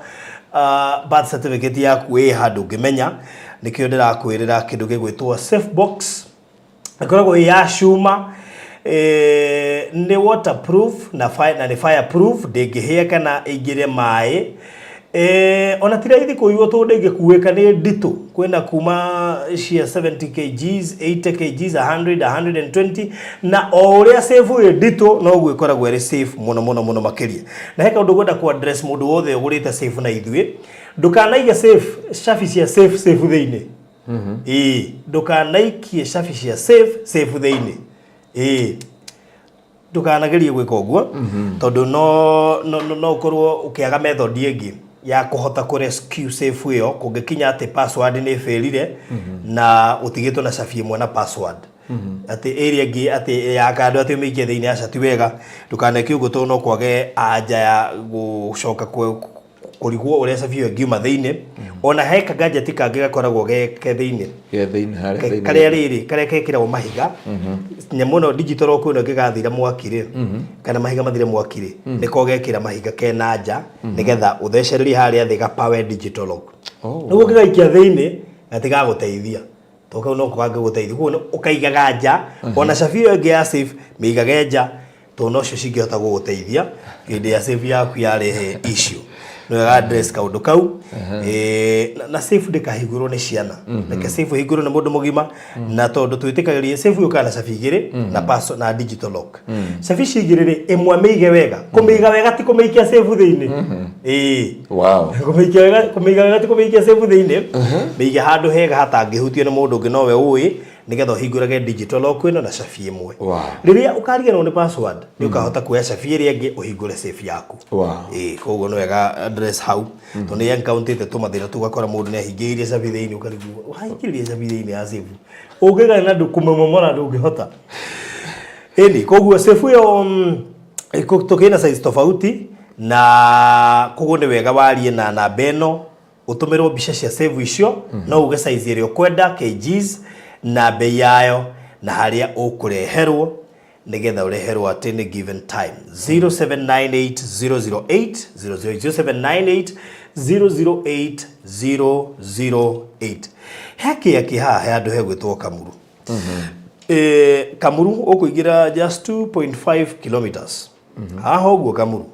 birth certificate yaku handu ungimenya. Nikio ndirakwirira kindu gigwitwo safe box ikoragwo ya shuma ni waterproof na fireproof, ndingihia kana ingire mai. Ona tira ithi kuiwo to ndingikuweka ni ndito kwenda kuma cia 70 kgs 80 kgs 100 120 na oria safe ye ndito no gwikoragwo eri safe muno makiria. Na heka undu gwenda ku address mundu wothe ugurite safe na ithuĩ ndukanaiga safe shafi cia safe thiini. Ndukanaikie shafi cia safe thiini. Ndukanagerie gwika uguo tondu no ukorwo ukiaga method ingi ya kuhota ku rescue safe iyo kungikinya ati password ni failire na utigitwo na shafi imwe na password ati area ingi ati ya kandu ati umikie thiini aca ti wega. Ndukaneke uguo tondu no kwage anja ya gucoka kurigwo uria shafi iyo ngiuma thiini. Ona heka gadget kangi gakoragwo geke thiini karia riri karia kekirwo mahiga nyamuno digital okuno gigathira mwakire kana mahiga mathire mwakire niko gekira mahiga kena nja nigetha uthecererie haria thiga power digital lock nugo gigaikia thiini atiga guteithia toka no kwage guteithia kuno ukaigaga nja ona shafi ingi ya safe miigage nja to no cio cingihota guguteithia hĩndĩ ya safe yaku yarehe issue no address kaundu kau na safe ndikahingurwo ni ciana reke safe hingurwo ni mundu mugima na tondu twitikagiria safe yukana safi igiri na password na digital lock safi cigirire imwe miige wega kumiiga wega ti kumiikia safe thiini wow kumiiga wega ti kumiikia safe thiini miige handu hega hatangihutio ni mundu ungi nowe ui nigetha hingurage digital lock ino na cabi imwe riria ukariganwo ni password ni ukahota kuoya cabi iria ingi uhingure safe yaku koguo no wega address hau to ni encounter tumathina tugakora mundu ni ahingiirie cabi thiini ukarigwo uhaingiririe cabi thiini ya safe ungigana na ndukumomora ndungihota eni koguo safe yo tukina size tofauti na koguo ni wega warie na namba ino utumirwo mbica cia save icio no uge size iria ukwenda kgs na bei yayo na haria ukureherwo nigetha ureherwo at any given time 0798 008 heki ya kiha handu hegwitwo Kamuru Kamuru ukuigira just 2.5 kilometers haha uguo Kamuru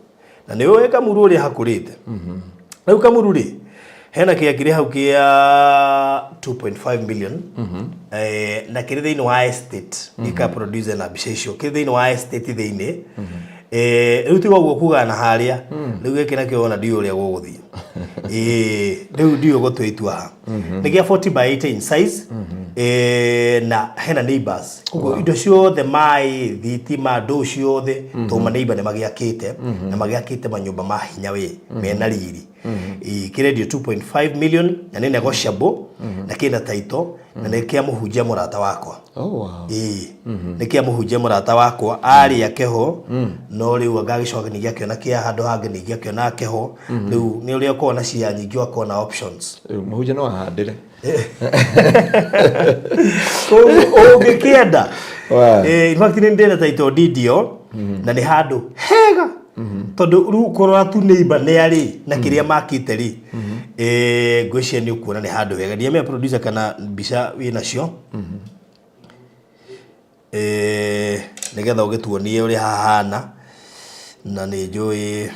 na ni we Kamuru uri hakurite na Kamuru ri hena kia kire hau kia 2.5 million na kire thiini wa estate ika producer na bishecio kire thiini wa estate thiini riu ti gwo kuga na haria riu gikira kiona ndio uria guguthii riu ndio gutwitua ha ni kia 40 by 8 in size na hena neighbors kugo indo ciothe mai thitima ndo ciothe to ma neighbor ne magiakite na magiakite manyumba ma hinya we mena riri kire ndio 2.5 million na ni negotiable na kina title na ni kia muhunjia murata wakwa ni kia muhunjia murata wakwa ari yakeho no riu agagicokanithia kiona kia handu hangi ni gia kiona keho riu ni uria kona cia nyingi akona options muhunjia no ahandire ugikienda in fact ni ndena title didio na ni handu hega tondu ru korora tu neighbor ne ari na kiria makite ri ngwicria ni ukuona ni handu hega ndiye me producer kana mbica wina cio nigetha ugituonie uri hahana na ni njui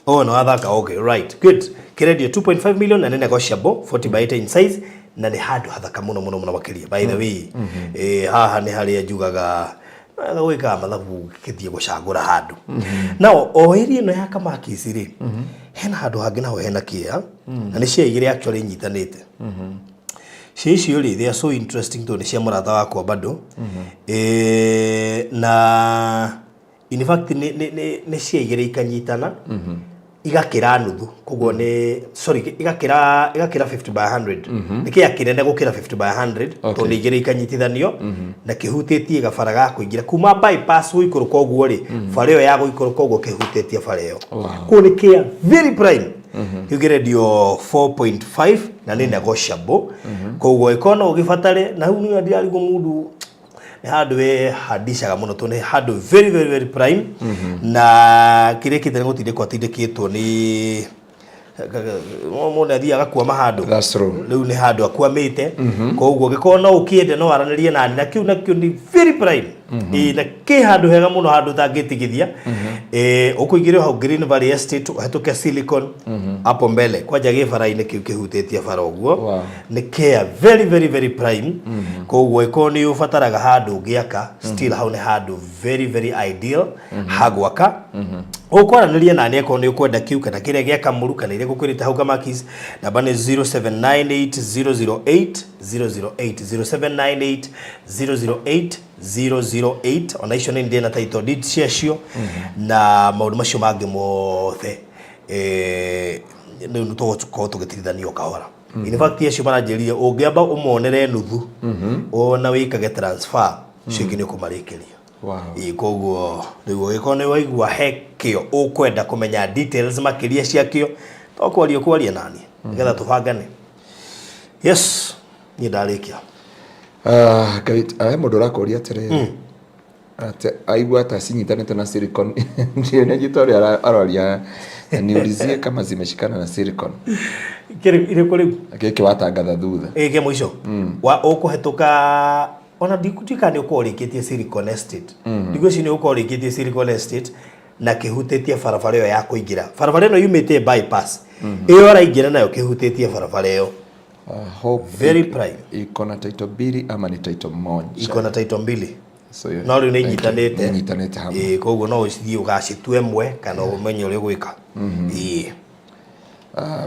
no athaka okay right good kiredio 2.5 million na ni negotiable 40 by 8 in size na ni handu hathaka muno makiria by the way haha ni haria njugaga gwika mathabu kithie gucagura handu now o area no ya Kamakis ri hena handu hangi naho hena kia na ni cia igire actually nyitanite cicio ri they are so interesting to ni cia muratha wakwa bado na in fact ni cia igire ikanyitana igakira nuthu koguo ni sorry igakira 50 by 100 nikia kinene gukira 50 by 100 to ni igire ikanyitithanio na kihutĩtie gabara ga kuingira kuma bypass guikuru koguo ri fareo ya guikuru koguo kihutĩtie fareo ko ni kia very prime kigire ndio 4.5 na ni negotiable koguo ikono ugibatare na hu ni ndiarigo mundu ni handu we hadishaga muno to ni handu very prime na kire kitene gutinde kwatindikitwo ni mo na thia gakua mahandu riu ni handu akwamite koguo gikona ukiende no aranirie nani na kiu ni very prime na ki handu hega muno handu tangitigithia ukuigire hau Green Valley Estate hatuke Silicon hapo mbele kwaja gifara-ini kiu kihutĩtie bara uguo ni care very prime koguo ikoni ufataraga handu giaka still hau ni handu very ideal hagwaka ukwaranirie nani ikoni ukwenda kiu kana kire gia Kamuru kana ile gukwirite hau Kamakis namba ni 0798 008 008 ona icio ni ndena title deed ciacio na maundu macio mangi mothe ni tuko tugitithanio kahora in fact acio maranjirie ungiamba umonere nuthu ona wikage transfer cingi ni kumarikiria koguo riu gikone waigua hekio ukwenda kumenya details makiria ciakio tokwario kwaria nani nigetha tubangane yes ni ndarikia mundu urakoria atiriri ate aigua ta cinyitanite na Silicon ndiye njitoria aroria niulizie kama zimeshikana na Silicon ile kule akeke watangatha thutha ke mwisho wa ukuhetuka ona dikutika ni ukorikitie Silicon Estate ndigo cini ukorikitie Silicon Estate na kihutĩtie barabara yo ya kuingira barabara no yumite bypass iyo araingira nayo kihutĩtie barabara yo very prime iko na title mbili ama ni title moja iko na title mbili so no ri nyitanite hamwe koguo no ucithie ugacitue mwe kana umenye uri gwika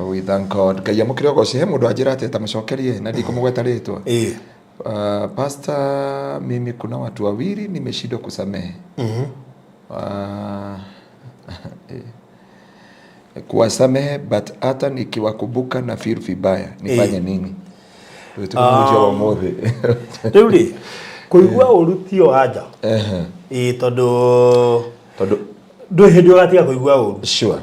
we thank God. Ngai amukire goci he mundu anjira ati tamucokerie na ndikumugweta ritwa. Pastor, mimi kuna watu wawili nimeshindwa kusamehe. Kuwasamehe, but hata nikiwakumbuka na feel vibaya nifanye nini? Tutumujia wa modhe. Rĩu kuigua urutio aja. Tondu hindi ugatiga kuigua uru. Sure.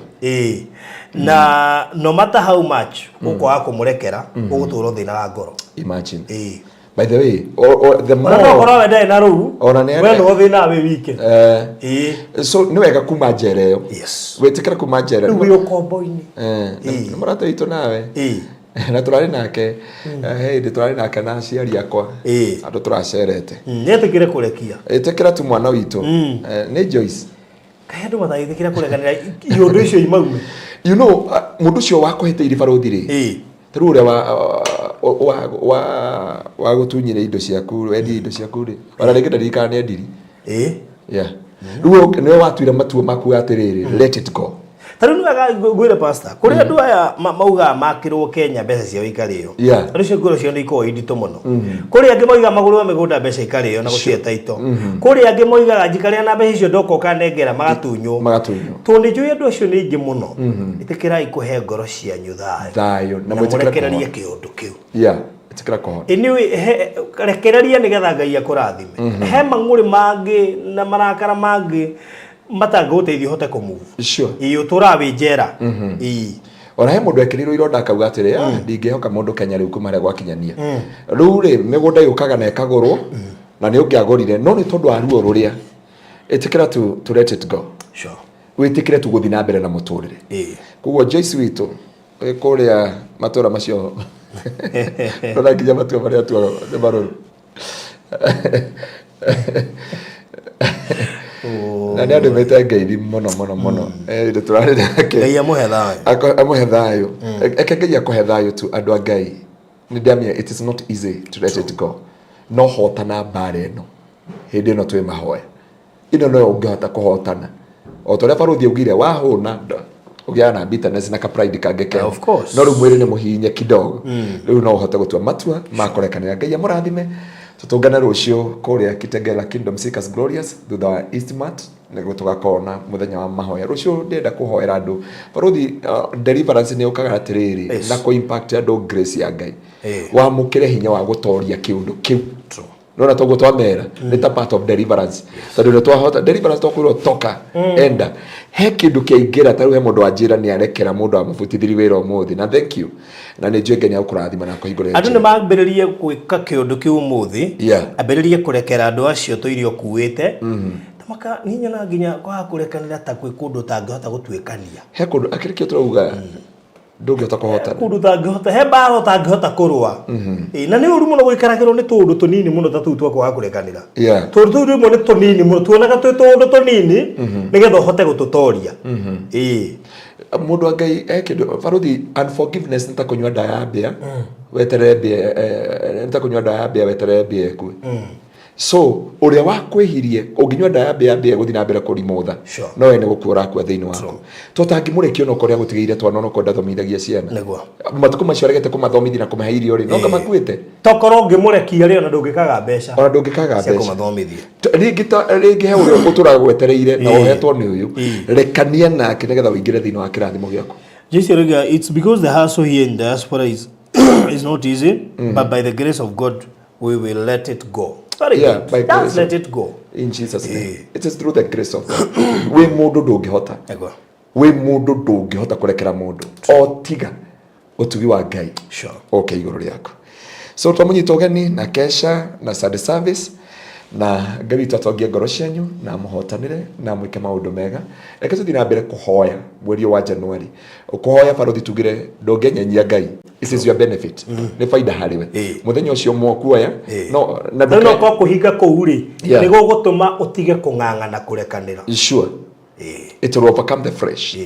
Na no matter how much ukwa kumurekera uguturo thina wa ngoro. Imagine. By the way, the more no wenda na ru we no thina we wike. So ni wega kuma njera. Yes. Wetikira kuma njera. Rĩu yo kombo-ini. Ni murata itu nawe. Na turari nake ndi turari nake na aciari akwa andu turacerete netikire kurekia etikira tu mwana witu ni Joyce kahe ndu mathaithikira kurekanira iondu icio imaume. You know mundu cio wakuhete iri baruthi ri riu ure wa gutunyire indo ciaku wendi indo ciaku ri ona ringi ndarikana ni endiri yeah riu niwe watuire matua maku atiriri let it go. Tariu nuga gwire pastor kuri andu aya mauga makirwo Kenya mbeca cia ikarĩo ricio ngoro cio ndiko indito muno kuri angi moiga maguru migunda mbeca ikarĩo na gucie taito kuri angi moiga njikaria na mbeca icio ndoko kanengera magatunyo tundi njui andu acio ni ingi muno itikira ikuhe ngoro cia thayo na mwetekererie kiundu kiu itikira kohona anyway rekereria nigetha Ngai akurathime he mang'uri mangi na marakara mangi matanga uteithio hote kumuvu. Sure. Iyo turawe njera. Ona he mundu ekirirwo ironda akauga atiri ndingihoka mundu Kenya riu kumare gwakinyania. Riu ri migunda yukaga na ekagurwo na ni ungiagorire no ni tondu wa ruo ruria etikira to let it go. Sure. Witikire tu guthina mbere na muturire. Kugo Joyce witu kuria matura macio rora nginya matua maria tu ne baruru. Na ndio meta Ngai mono ndio turare nake Ngai amuhe thayo eke Ngai akuhe thayo tu andu a Ngai ni ndamia it is not easy to let it go no hotana bare no hindi no twi mahoya ino no ungihota kuhotana o tore baruthi ugire wahuna ugia na bitterness na ka pride kangeke no ru mwiri ni muhinye kidogo riu no uhote gutua matua makorekanira Ngai amurathime tutungana rucio kuria Kitengela Kingdom Seekers Glorious thutha wa Eastmart nego tugakona muthenya wa mahoya rucio ndenda kuhoera andu baruthi deliverance ni ukaga atiriri na ko impact andu grace ya Ngai wa mukire hinya wa gutoria kiundu kiu no na togo twamera ni ta part of deliverance tondu ni twahota deliverance tokwirwo toka enda he kindu kiingira taru he mundu anjira ni arekera mundu amufutithiri wira umuthi na thank you na ni njue Ngai akurathima na kuhingura andu ni mambiririe gwika kiundu kiu umuthi ambiririe kurekera andu acio toirio kuwite tamaka ninya na nginya kwa kurekanira ta kwi kundu tangihota gutwikania he kundu akirikio turauga ndungihota kuhotana kundu tangihota he baro tangihota kurwa na ni uru muno gwikaragirwo ni tundu tunini muno ta tu twakwa kurekanira tundu tu rimwe ni tunini muno tuonaga twi tundu tunini nigetha hote gututoria mundu Ngai ekindu baruthi unforgiveness nita kunywa ndaya wetere mbia nita kunywa ndaya mbia wetere mbia ku so uria wakwihirie unginywa ndaya mbia guthina mbere kurimutha no ene gukura kwa thiini wako tutangimurekio no koria gutigeire twana no konda thomithagia ciana matuku macio regete kumathomithia na kumahe irio ri no kamakuite tokoro ngimurekia ri ona ndungikaga mbeca kumathomithia ringi he uria gutura gwetereire na uhetwo ni uyu rekania nake nigetha uingire thiini wa kirathimo giaku. It's because the hustle here in diaspora is not easy but by the grace of God we will let it go. Let's let it go in Jesus name. It is through the grace of God. We mundu ndungihota we mundu ndungihota kurekera mundu o tiga utugi wa Ngai okay iguru riako. So twamunyita ugeni na kesha na Sunday service na Ngai twatongia ngoro cianyu na muhotanire na mwike maundu mega reke tuthii na mbere kuhoya mweri wa January ukuhoya baruthi tugire ndungenyanyia Ngai. This is your benefit ni faida hariwe muthenya ucio mwokuoya no na kwa kuhinga kuuri nigo gutuma utige kung'ang'ana kurekanira sure it will overcome the flesh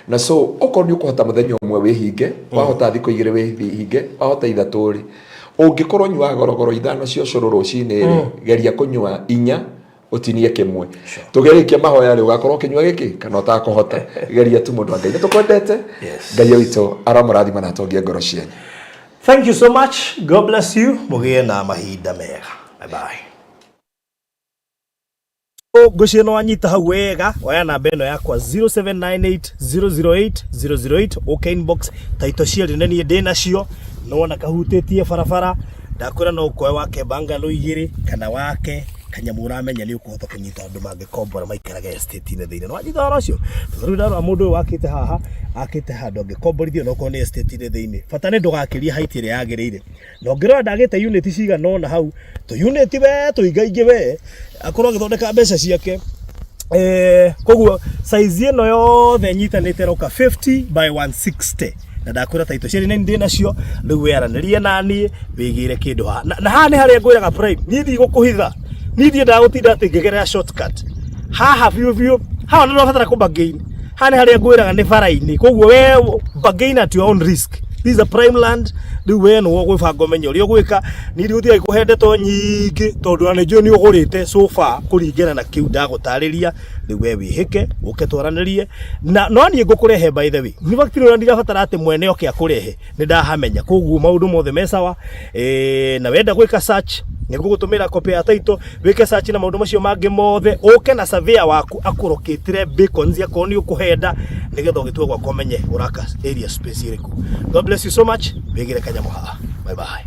na so okorwo ni ukuhota muthenya umwe wihinge wahota thiko igire wihinge wahota ithaturi ungikorwo nyua gorogoro ithano cio curu rucini geria kunyua inya utinie kimwe tugerikia mahoya ri ugakorwo kinywa giki kana utakohota geria tu mundu Ngai nitukwendete Ngai witu aramurathima na atongie ngoro cianyu. Thank you so much. God bless you. Mugie na mahinda mega. Bye bye. Ngucio no anyita hau wega oya namba eno yakwa 0798008008 okay inbox taito ciari nenie ndinacio nona kahutĩtie barabara ndakwĩra no ũkoe wake bangalo igĩrĩ kana wake kanyamu ũramenya nĩ ũkũhota kũnyita andũ mangĩkombora maikaraga estate-inĩ thĩinĩ no anyita ũhoro ũcio tondũ rĩu mũndũ ũyũ wakĩte haha akĩte handũ angĩkomborithio no korwo nĩ estate-inĩ thĩinĩ bata nĩ ndũgakĩrie height ĩrĩa yagĩrĩire no ngĩrora ndagĩte unit cigana ũna hau tũ unit we tũingaingĩ we akorwo agĩthondeka mbeca ciake koguo size ĩno yothe nyitanĩte roka 50 by 160 na ndakwĩra taito ciari nĩ ndĩnacio rĩu wearanĩrie naniĩ wĩgĩre kĩndũ haha na haha nĩ harĩa ngwĩraga prime niĩ ndigũkũhitha niĩ ndagũtinda atĩ ngĩgerera shortcut haha biũ haha nĩ ũrabatara kũbargain haha nĩ harĩa ngwĩraga nĩ bara-inĩ koguo we bargain at your own risk. This is a prime land. Rĩu we no gwĩbanga ũmenye ũrĩa ũgwĩka niĩ ndigũtiga gũkũhe ndeto nyingĩ tondũ nĩ njũĩ nĩ ũgũrĩte so far kũringana na kĩu ndagũtarĩria rĩu we wĩhĩke ũke twaranĩrie na no niĩ ngũkũrehe by the way in fact nĩ ndirabatara atĩ mwene oke akũrehe nĩ ndahamenya koguo maũndũ mothe me sawa na wenda gwĩka search nĩ ngũgũtũmĩra copy ya title wĩke search na maũndũ macio mangĩ mothe ũke na surveyor waku akũrokĩtire beacons akorwo nĩ ũkũhenda nĩgetha ũgĩtua gwakwa ũmenye ũraka area space ĩrĩkũ. God bless you so much. Wĩgĩre kanyamu haha. Bye bye.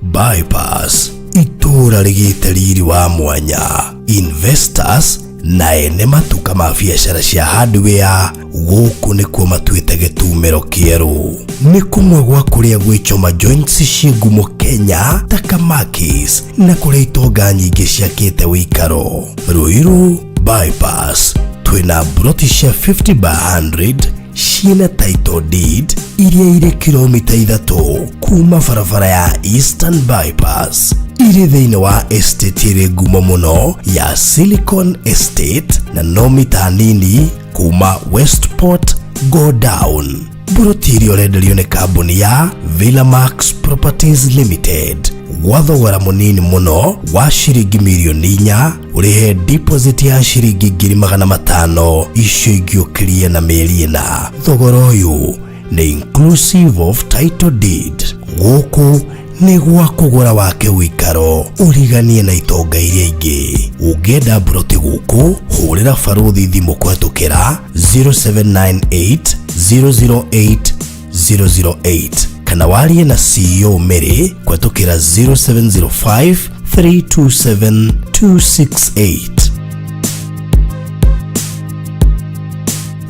Bypass itũra rĩgĩte riri wa mwanya investors na ene matuka ma biacara cia hardware gũkũ nĩkuo matuĩte gĩtumĩro kĩerũ nĩ kũmwe gwa kũrĩa gwĩchoma joints cia ngumo Kenya ta Kamakis na kũrĩa itonga nyingĩ ciakĩte wĩikaro Ruiru Bypass twĩna broti cia 50 by 100 ciena title deed iria irĩ kilomita 3 kuma barabara ya Eastern Bypass irĩ thĩinĩ wa estate ĩrĩ ngumo mũno ya Silicon Estate na no mita nini kuma Westport go down. Broti iria ũrenderio nĩ kambuni ya Villamax Properties Limited gwa thogora mũnini mũno wa ciringi mirioni 4 ũrĩhe deposit ya ciringi 500,000 icio ingĩũkĩria na mĩeri ĩna. Thogora ũyũ nĩ inclusive of title deed. Gũkũ nĩ gwa kũgũra wake wĩikaro ũriganie na itonga iria ingĩ. Ũngĩenda broti gũkũ hũrĩra barũthi thimũ kũhetũkĩra 0798008008 kana warie na CEO Mary kũhetũkĩra 0705327268.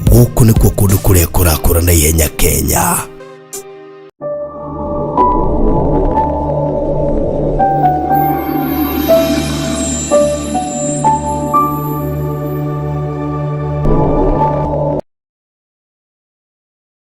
Gũkũ nĩkuo kũndũ kũrĩa kũrakũra na ihenya Kenya.